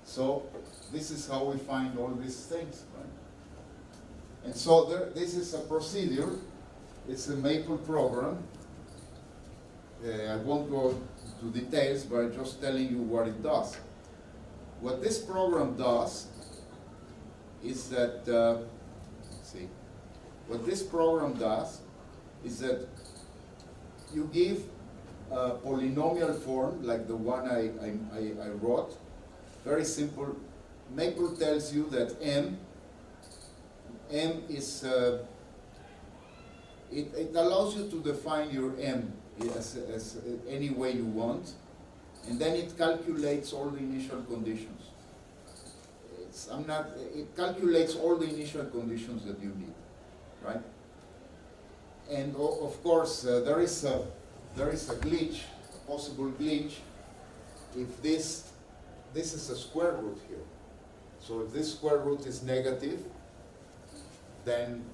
So this is how we find all these things, right? And so this is a procedure. It's a Maple program. I won't go into details, but I'm just telling you what it does. What this program does is that, let's see, what this program does is that you give a polynomial form like the one I wrote, very simple. Maple tells you that M is, it allows you to define your M as any way you want, and then it calculates all the initial conditions. It calculates all the initial conditions that you need, right? And of course, there is a glitch, a possible glitch, if this is a square root here. So if this square root is negative, then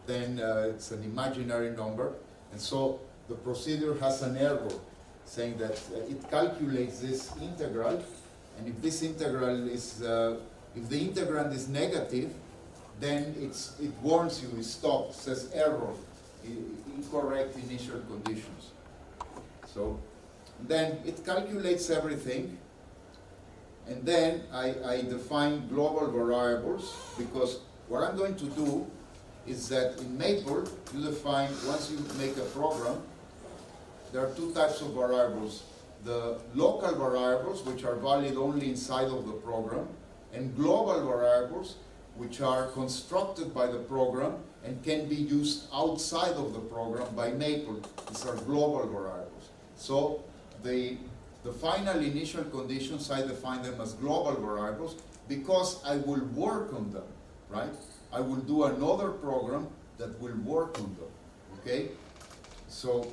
it's an imaginary number, and so the procedure has an error saying that it calculates this integral, and if this integral is if the integrand is negative, then it warns you, it stops, says error, incorrect initial conditions. So then it calculates everything, and then I define global variables, because what I'm going to do is that in Maple, you define, once you make a program, there are two types of variables. The local variables, which are valid only inside of the program, and global variables, which are constructed by the program and can be used outside of the program by Maple. These are global variables. So the final initial conditions, I define them as global variables because I will work on them, right? I will do another program that will work on them, okay? So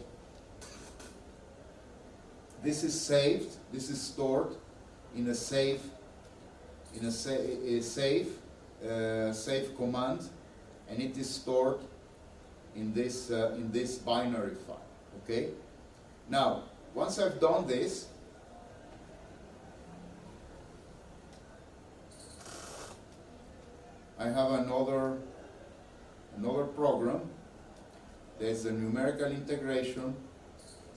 this is saved, this is stored in a safe command, and it is stored in this binary file, okay? Now, once I've done this, I have another program. There's a numerical integration.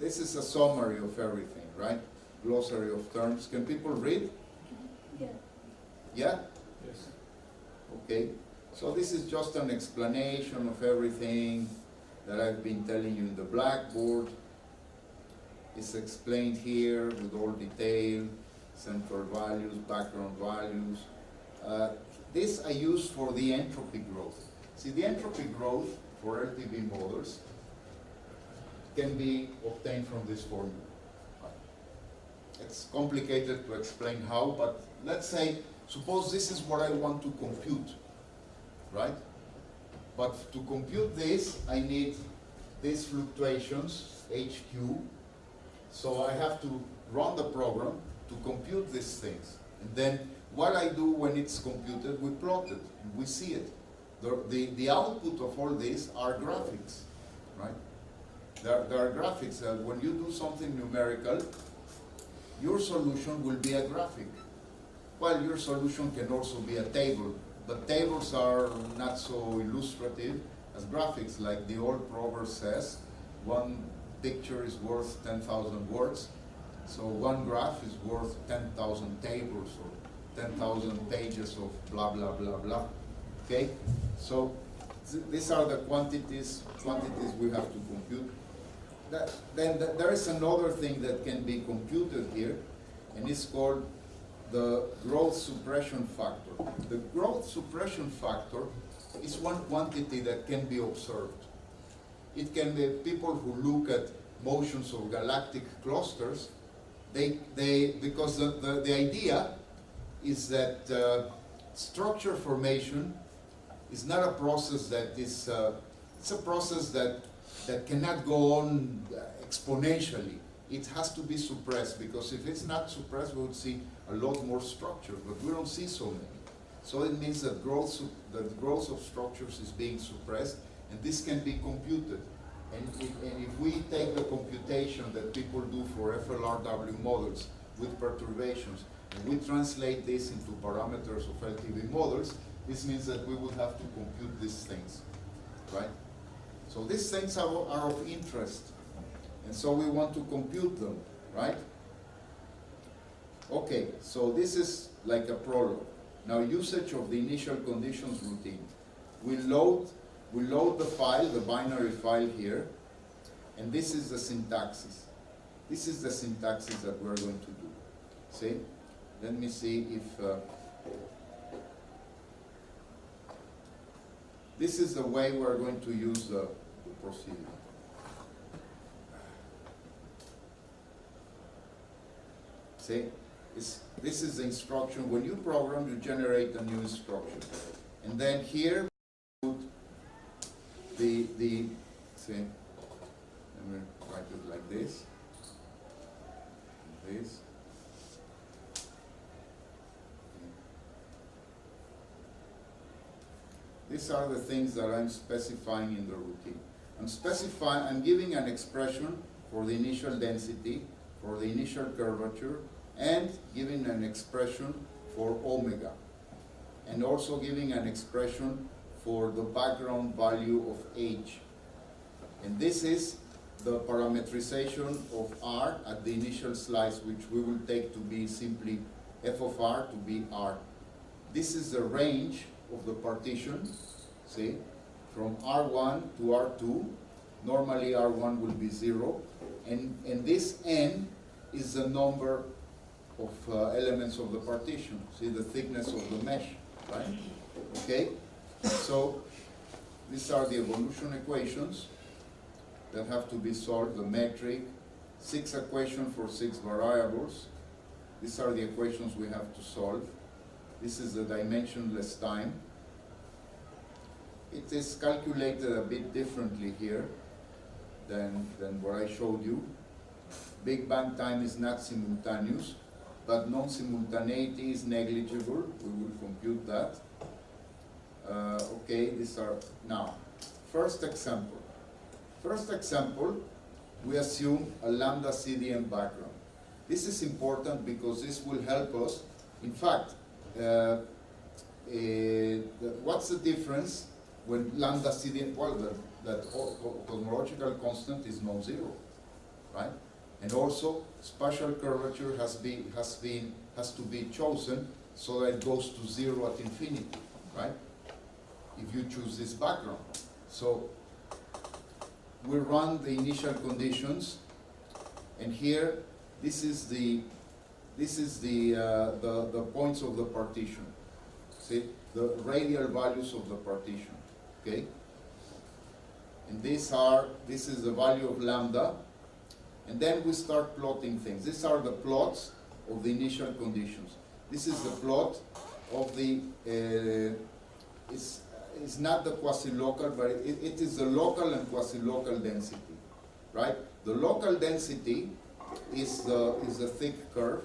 This is a summary of everything, right? Glossary of terms. Can people read? Yeah. Yeah? Yes. Okay. So this is just an explanation of everything that I've been telling you in the blackboard. is explained here with all detail, central values, background values. This I use for the entropy growth. See, the entropy growth for LTV models can be obtained from this formula. It's complicated to explain how, but let's say, suppose this is what I want to compute, right? But to compute this, I need these fluctuations, HQ. So I have to run the program to compute these things. And then what I do when it's computed, we plot it, and we see it. The output of all these are graphics, right? There are graphics that when you do something numerical, your solution will be a graphic. Well, your solution can also be a table, but tables are not so illustrative as graphics. Like the old proverb says, one picture is worth 10,000 words. So one graph is worth 10,000 tables or 10,000 pages of blah, blah, blah, blah. Okay? So these are the quantities we have to compute. Then there is another thing that can be computed here, and it's called the growth suppression factor. The growth suppression factor is one quantity that can be observed. It can be people who look at motions of galactic clusters, because the idea is that structure formation is not a process that is, it's a process that cannot go on exponentially. It has to be suppressed, because if it's not suppressed, we would see a lot more structures, but we don't see so many. So it means that the growth of structures is being suppressed, and this can be computed. And if we take the computation that people do for FLRW models with perturbations, and we translate this into parameters of LTV models, this means that we would have to compute these things, right? So these things are of interest, and so we want to compute them, right? Okay, so this is like a prologue. Now, usage of the initial conditions routine. We load the file, the binary file here, and this is the syntaxes. This is the syntaxes that we're going to do. See? Let me see if... this is the way we're going to use the procedure. See? This is the instruction. When you program, you generate a new instruction. And then here, put see, let me write it like this. This. These are the things that I'm specifying in the routine. I'm giving an expression for the initial density, for the initial curvature, and giving an expression for omega, and also giving an expression for the background value of H. And this is the parametrization of R at the initial slice, which we will take to be simply f of R to be R. This is the range of the partition, see, from R1 to R2. Normally R1 will be 0, and this n is the number of elements of the partition. See, the thickness of the mesh, right? Okay, so these are the evolution equations that have to be solved, the metric, 6 equations for 6 variables. These are the equations we have to solve. This is the dimensionless time. It is calculated a bit differently here than what I showed you. Big Bang time is not simultaneous, but non-simultaneity is negligible. We will compute that. Okay, these are, now, first example. First example, we assume a Lambda-Cdm background. This is important because this will help us. In fact, what's the difference when Lambda-Cdm, well, that cosmological constant is non-zero, right? And also, spatial curvature has to be chosen so that it goes to 0 at infinity, right? If you choose this background. So we run the initial conditions, And here, this is the points of the partition. See, the radial values of the partition. Okay. And this is the value of lambda. And then we start plotting things. These are the plots of the initial conditions. This is the plot of the, it's not the quasi-local, but it is the local and quasi-local density, right? The local density is the thick curve,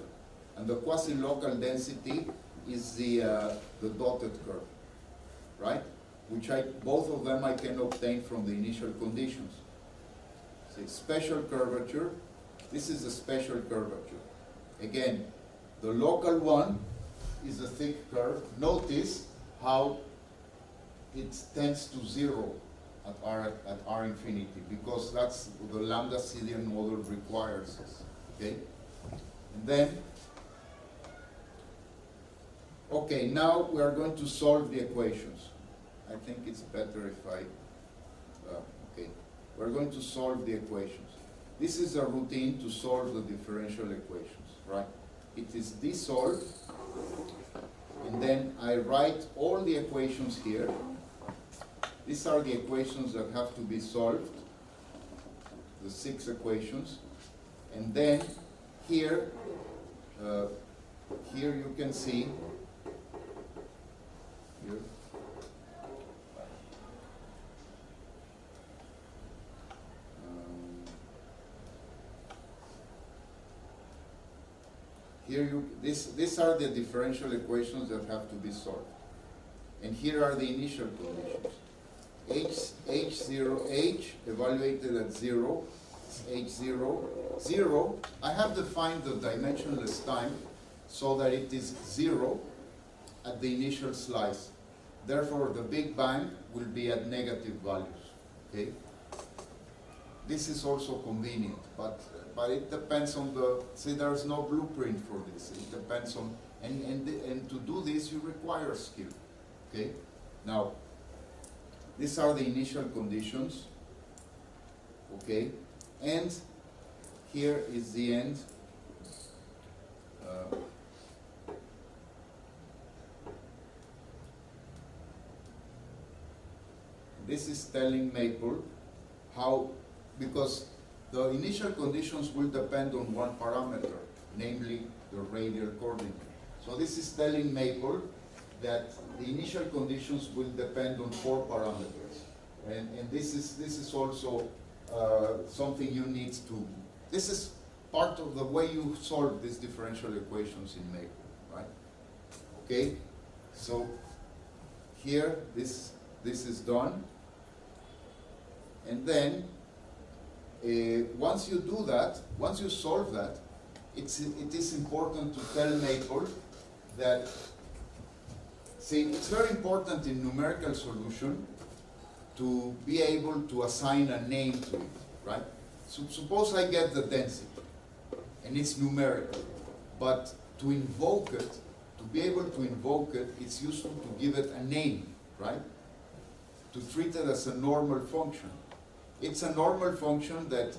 and the quasi-local density is the dotted curve, right? Which both of them I can obtain from the initial conditions. See, special curvature, this is a special curvature. Again, the local one is a thick curve. Notice how it tends to 0 at R infinity, because that's the Lambda-Cdm model requires us. Okay? And then, okay, now we are going to solve the equations. I think it's better if I, okay. We're going to solve the equations. This is a routine to solve the differential equations, right? It is dissolved, and then I write all the equations here. These are the equations that have to be solved, the 6 equations. And then here, here you can see, here, these are the differential equations that have to be solved. And here are the initial conditions. H evaluated at 0, H0, 0. I have defined the dimensionless time so that it is 0 at the initial slice. Therefore, the Big Bang will be at negative values. Okay? This is also convenient, but it depends on the, see, there's no blueprint for this. It depends on, and to do this you require skill. Okay? Now, these are the initial conditions. Okay? And here is the end. This is telling Maple how, because the initial conditions will depend on one parameter, namely the radial coordinate. So this is telling Maple that the initial conditions will depend on 4 parameters. And this is also something you need to, this is part of the way you solve these differential equations in Maple, right? Okay, so here this is done. And then once you do that, once you solve that, it is important to tell Maple that, see, it's very important in numerical solution to be able to assign a name to it, right? So suppose I get the density, and it's numerical, but to invoke it, to be able to invoke it, it's useful to give it a name, right? To treat it as a normal function. It's a normal function that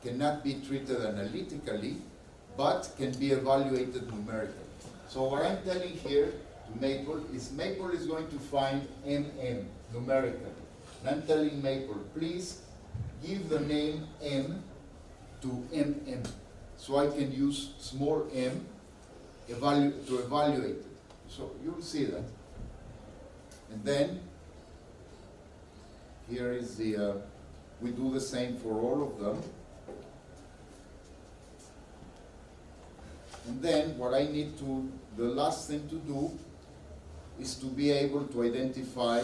cannot be treated analytically, but can be evaluated numerically. So what I'm telling here to Maple is going to find mm numerically. And I'm telling Maple, please give the name m to mm, so I can use small m to evaluate it. So you'll see that. And then here is the, we do the same for all of them. And then what I need to, the last thing to do is to be able to identify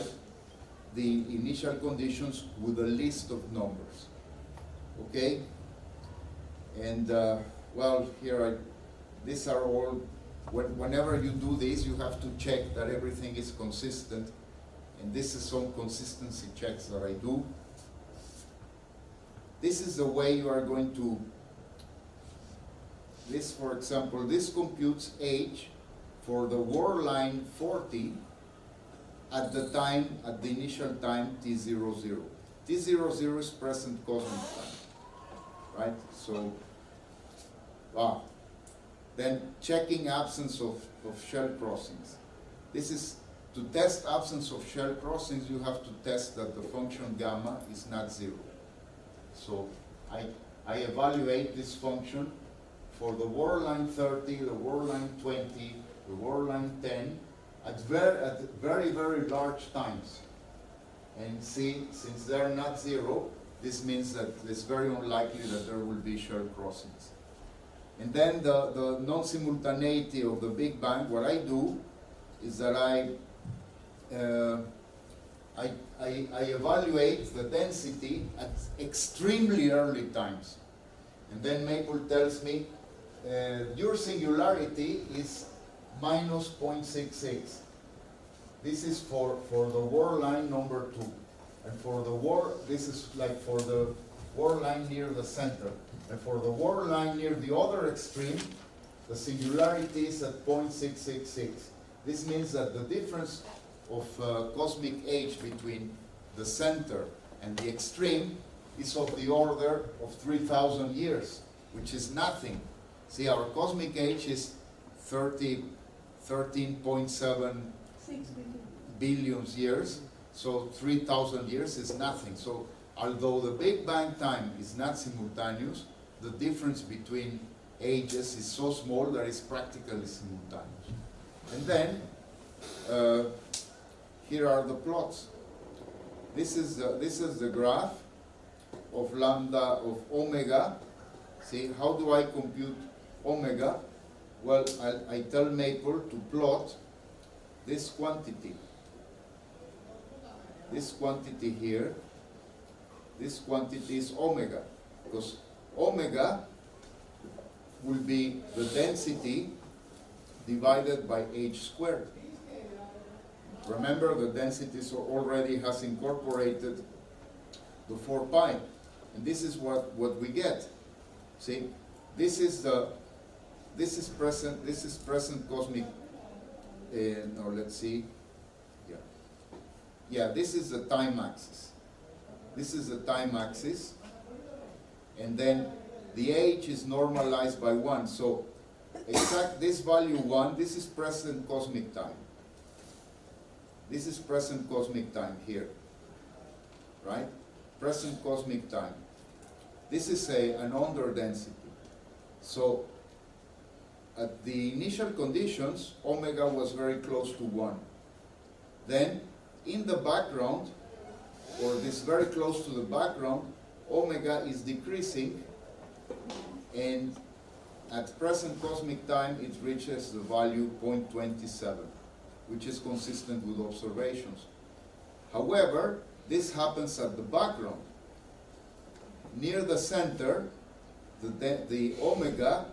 the initial conditions with a list of numbers. Okay? And well, here these are all, whenever you do this, you have to check that everything is consistent. And this is some consistency checks that I do. This is the way you are going to, this, for example, this computes H for the word line 40 at the time, at the initial time T00. T00 is present cosmic time, right? So Ah. Then checking absence of shell crossings. This is, to test absence of shell crossings, you have to test that the function gamma is not zero. So I evaluate this function for the word line 30, the word line 20, the word line 10, at very, very large times. And see, since they're not zero, this means that it's very unlikely that there will be shell crossings. And then the non-simultaneity of the Big Bang, what I do is that I evaluate the density at extremely early times. And then Maple tells me, your singularity is minus 0.66. This is for the word line number 2. And for the word, this is like for the word line near the center. And for the word line near the other extreme, the singularity is at 0.666. This means that the difference of cosmic age between the center and the extreme is of the order of 3,000 years, which is nothing. See, our cosmic age is 13.7 6 billion. billions years, so 3,000 years is nothing. So although the Big Bang time is not simultaneous, the difference between ages is so small that it's practically simultaneous. And then, here are the plots. This is the graph of lambda, of omega. See, how do I compute omega? Well, I tell Maple to plot this quantity. This quantity here, this quantity is omega, because omega will be the density divided by h squared. Remember, the density already has incorporated the 4 pi, and this is what we get. See, this is present cosmic. No, let's see. Yeah, this is the time axis. This is the time axis, and then the age is normalized by 1. So exact this value 1, this is present cosmic time. This is present cosmic time here, right? Present cosmic time. This is an underdensity. So at the initial conditions, omega was very close to 1. Then in the background, or this very close to the background, omega is decreasing, and at present cosmic time it reaches the value 0.27, which is consistent with observations. However, this happens at the background. Near the center, the omega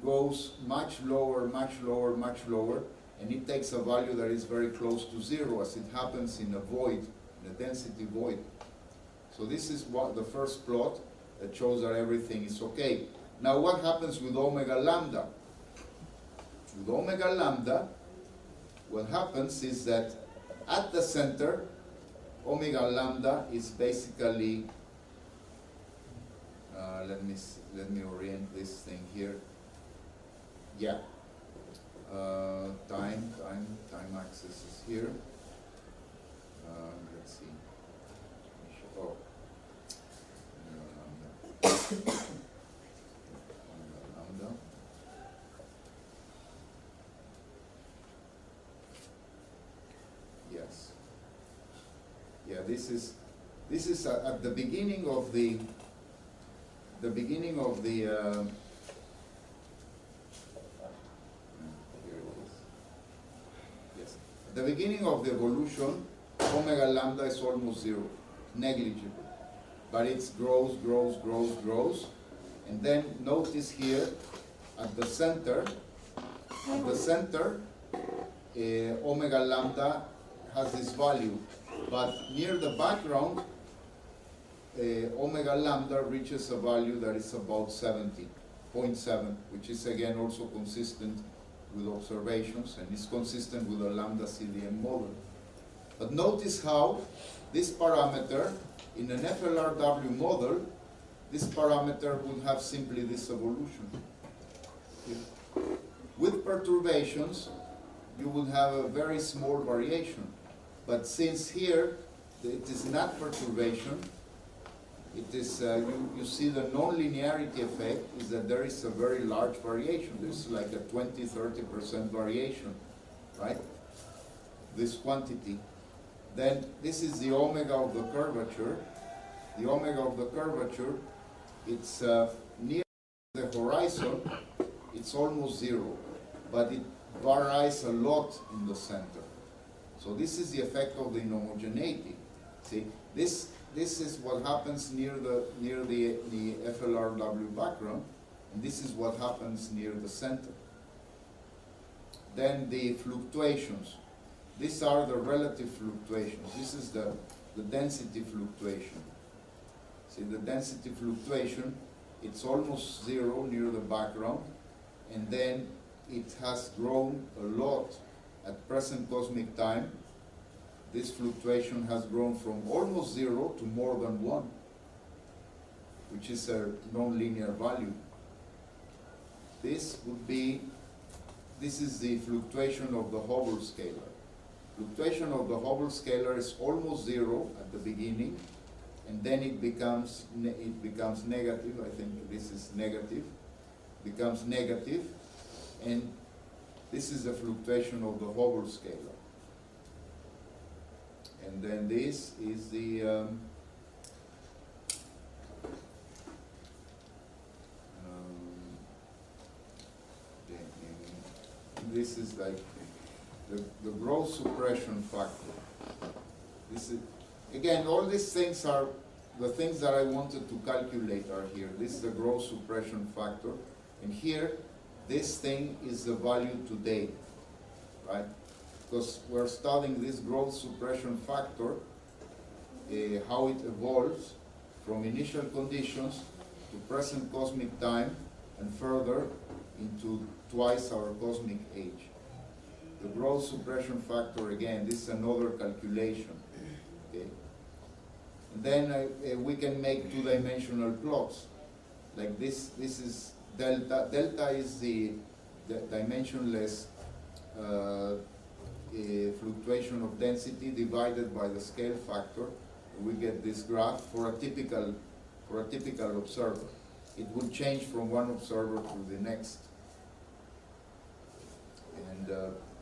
goes much lower, much lower, much lower, and it takes a value that is very close to 0, as it happens in a void, in a density void. So this is the first plot that shows that everything is okay. Now what happens with omega lambda? With omega lambda, what happens is that at the center, omega lambda is basically, let me orient this thing here. Yeah, time axis is here. Let's see. Oh, lambda. Yes. Yeah, this is at the beginning of the here it is. Yes. At the beginning of the evolution, omega lambda is almost 0, negligible. But it grows, grows, grows, grows. And then notice here at the center, omega lambda has this value. But near the background, omega lambda reaches a value that is about 70.7, which is again also consistent with observations, and is consistent with the Lambda-Cdm model. But notice how this parameter, in an FLRW model, this parameter would have simply this evolution. With perturbations, you would have a very small variation. But since here, it is not perturbation, it is, you see the non-linearity effect is that there is a very large variation. There's like a 20–30% variation, right? This quantity. Then this is the omega of the curvature. The omega of the curvature, it's near the horizon, it's almost zero, but it varies a lot in the center. So this is the effect of the inhomogeneity. See, this is what happens near the FLRW background, and this is what happens near the center. Then the fluctuations. These are the relative fluctuations. This is the density fluctuation. See, the density fluctuation, it's almost zero near the background, and then it has grown a lot at present cosmic time. This fluctuation has grown from almost zero to more than 1, which is a nonlinear value. This is the fluctuation of the Hubble scalar. Fluctuation of the Hubble scalar is almost zero at the beginning, and then it becomes negative. I think this is negative. Becomes negative, and this is the fluctuation of the Hubble scalar. And then this is the this is like the growth suppression factor. This is, again, all these things are the things that I wanted to calculate are here. This is the growth suppression factor, and here this thing is the value today, right? Because we're studying this growth suppression factor, how it evolves from initial conditions to present cosmic time and further into twice our cosmic age. The growth suppression factor, again, this is another calculation. Okay? And then we can make two-dimensional plots. Like this is delta. Delta is the dimensionless fluctuation of density divided by the scale factor. We get this graph for a typical observer. It will change from one observer to the next. And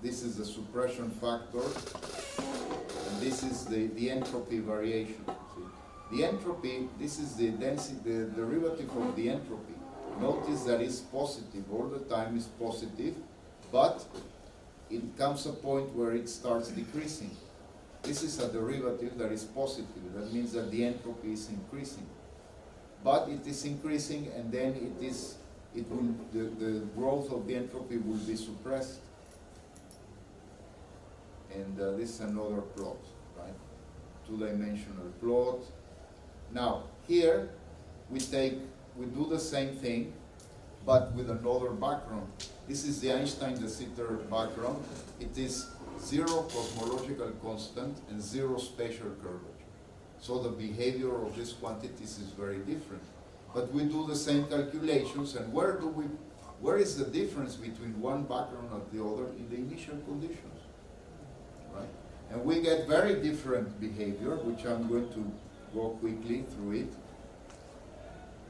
this is the suppression factor, and this is the entropy variation. See? The entropy, this is the density, the derivative of the entropy. Notice that it's positive, all the time is positive, but it comes a point where it starts decreasing. This is a derivative that is positive. That means that the entropy is increasing. But it is increasing, and then the growth of the entropy will be suppressed. And this is another plot, right? Two-dimensional plot. Now, here we do the same thing, but with another background. This is the Einstein-de Sitter background. It is 0 cosmological constant and 0 spatial curvature. So the behavior of these quantities is very different. But we do the same calculations, and where is the difference between one background and the other in the initial conditions? Right? And we get very different behavior, which I'm going to go quickly through it.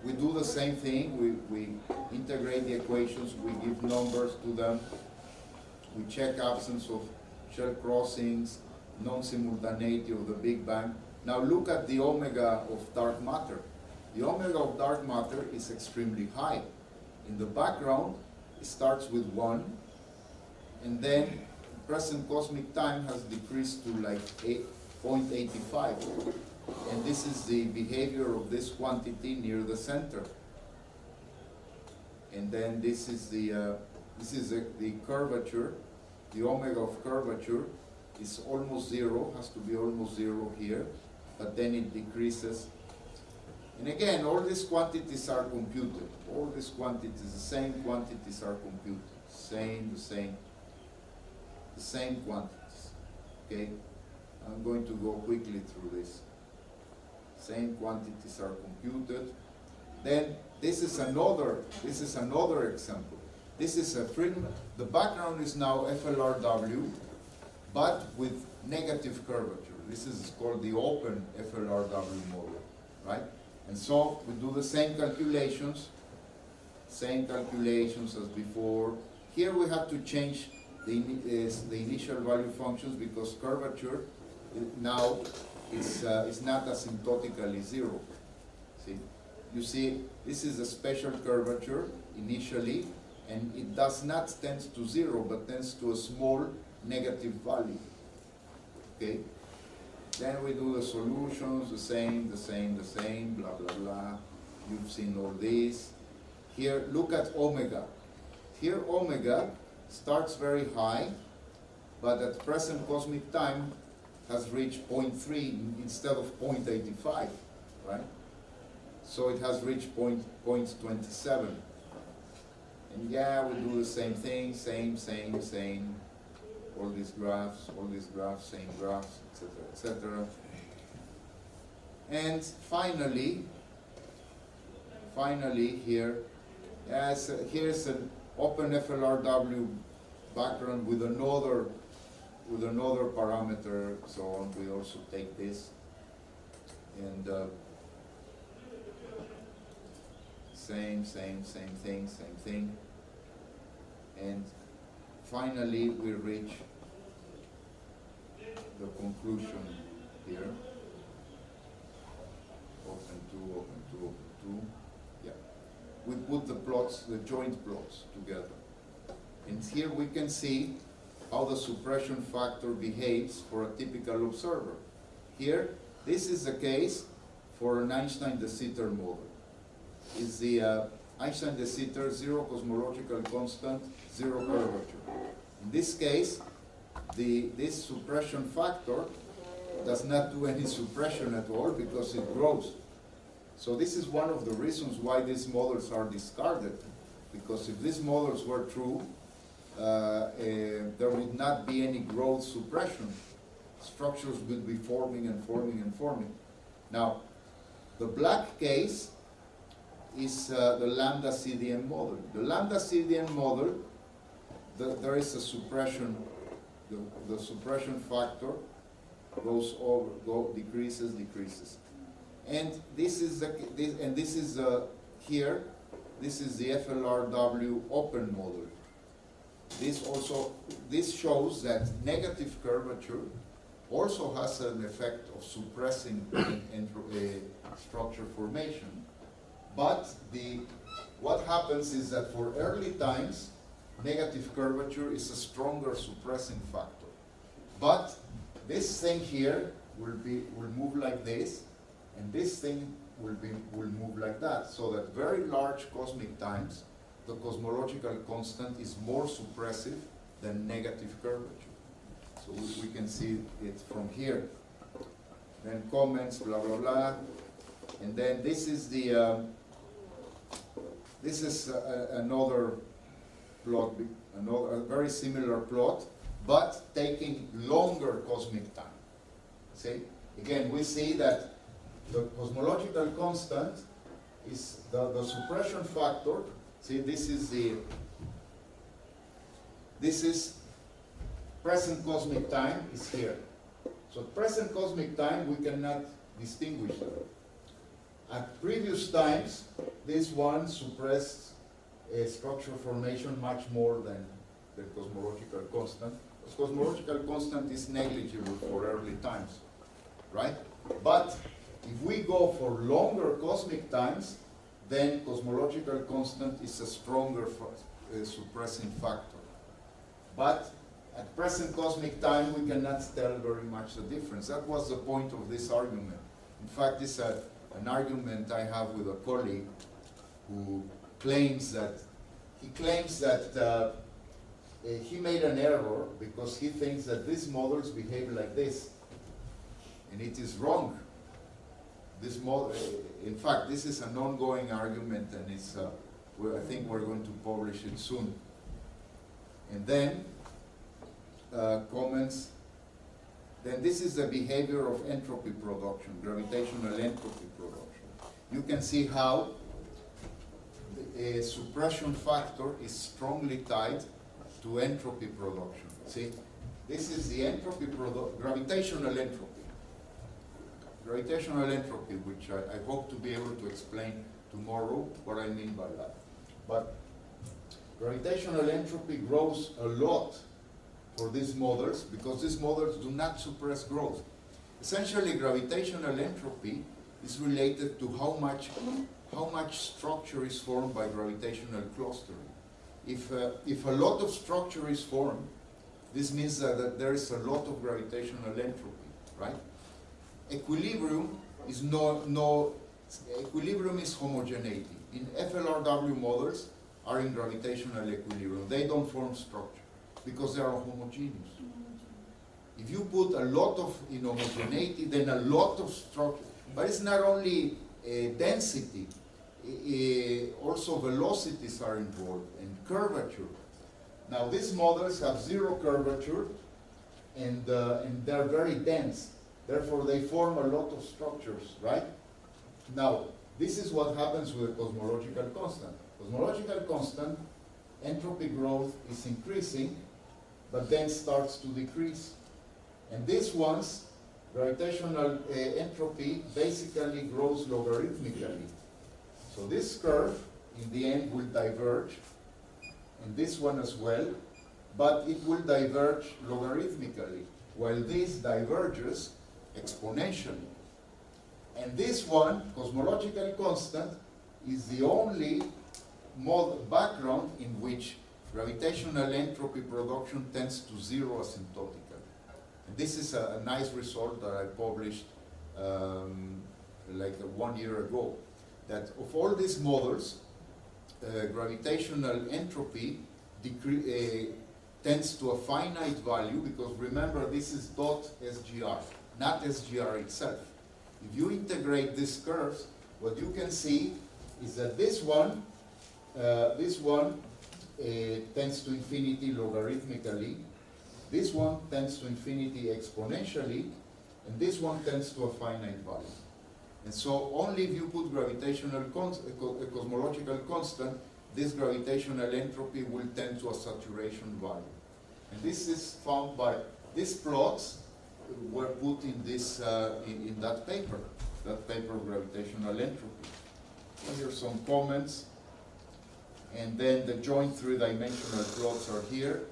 We do the same thing. We integrate the equations, we give numbers to them, we check absence of shell crossings, non-simultaneity of the Big Bang. Now look at the omega of dark matter. The omega of dark matter is extremely high. In the background, it starts with 1, and then present cosmic time has decreased to like 0.85. And this is the behavior of this quantity near the center. And then this is the curvature. The omega of curvature is almost 0, has to be almost 0 here, but then it decreases. And again, all these quantities are computed. All these quantities, the same quantities are computed. The same quantities. Okay? I'm going to go quickly through this. Same quantities are computed. Then this is another example. This is a the background is now FLRW, but with negative curvature. This is called the open FLRW model, right? And so we do the same calculations as before. Here we have to change the initial value functions because curvature now is not asymptotically zero. See, you see, this is a special curvature initially, and it does not tend to zero, but tends to a small negative value. Okay. Then we do the solutions, the same, blah, blah, blah. You've seen all these. Here, look at omega. Here, omega starts very high, but at present cosmic time has reached 0.3 instead of 0.85, right? So it has reached 0.27. And yeah, we do the same thing, same. All these graphs, same graphs, etc. And finally here, yes, here's an open FLRW background with another parameter, so on. We also take this, and same thing, and finally we reach the conclusion here. Open 2. Yeah. We put the plots, the joint plots together. And here we can see how the suppression factor behaves for a typical observer. Here, this is the case for an Einstein-de Sitter model. Is the Einstein-de Sitter, zero cosmological constant, zero curvature. In this case, this suppression factor does not do any suppression at all because it grows. So this is one of the reasons why these models are discarded, because if these models were true, there would not be any growth suppression. Structures would be forming and forming. Now, the black case is the Lambda-Cdm model. The Lambda-Cdm model, there is a suppression. The suppression factor goes over, decreases, and this is here. This is the FLRW open model. This shows that negative curvature also has an effect of suppressing structure formation. But what happens is that for early times, negative curvature is a stronger suppressing factor. But this thing here will move like this, and this thing will move like that. So that very large cosmic times, the cosmological constant is more suppressive than negative curvature. So we can see it from here. Then comments, blah blah blah, and then this is another plot, a very similar plot, but taking longer cosmic time. See, again, we see that the cosmological constant is the suppression factor. See, this is present cosmic time is here. So present cosmic time, we cannot distinguish them. At previous times, this one suppressed structure formation much more than the cosmological constant. The cosmological constant is negligible for early times, right? But if we go for longer cosmic times, then cosmological constant is a stronger suppressing factor. But at present cosmic time, we cannot tell very much the difference. That was the point of this argument. In fact, this is an argument I have with a colleague who claims that he made an error because he thinks that these models behave like this, and it is wrong. This model, in fact, this is an ongoing argument, and it's I think we're going to publish it soon. And then comments. Then this is the behavior of entropy production, gravitational entropy production. You can see how suppression factor is strongly tied to entropy production. See, this is the entropy gravitational entropy. Gravitational entropy, which I hope to be able to explain tomorrow what I mean by that. But gravitational entropy grows a lot for these models because these models do not suppress growth. Essentially, gravitational entropy is related to how much structure is formed by gravitational clustering. If a lot of structure is formed, this means that there is a lot of gravitational entropy, right? Equilibrium is equilibrium is homogeneity. In FLRW models are in gravitational equilibrium. They don't form structure because they are homogeneous. If you put a lot of homogeneity, then a lot of structure. But it's not only density, also velocities are involved and curvature. Now these models have zero curvature and they're very dense. Therefore they form a lot of structures, right? Now this is what happens with a cosmological constant. Cosmological constant, entropy growth is increasing, but then starts to decrease. And this one's gravitational entropy basically grows logarithmically. So this curve, in the end, will diverge, and this one as well, but it will diverge logarithmically, while this diverges exponentially. And this one, cosmological constant, is the only background in which gravitational entropy production tends to zero asymptotically. And this is a nice result that I published like 1 year ago, that of all these models, gravitational entropy tends to a finite value, because remember this is dot SGR, not SGR itself. If you integrate these curves, what you can see is that this one tends to infinity logarithmically, this one tends to infinity exponentially, and this one tends to a finite value. And so only if you put gravitational a cosmological constant, this gravitational entropy will tend to a saturation value. And this is found by, these plots were put in this in that paper of gravitational entropy. So here's some comments. And then the joint three-dimensional plots are here.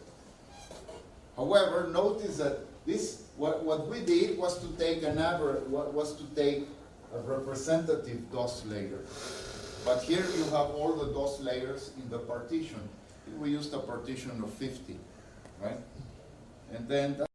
However, notice that this, what we did was to take an average, was to take a representative DOS layer. But here you have all the DOS layers in the partition. We used a partition of 50, right? And then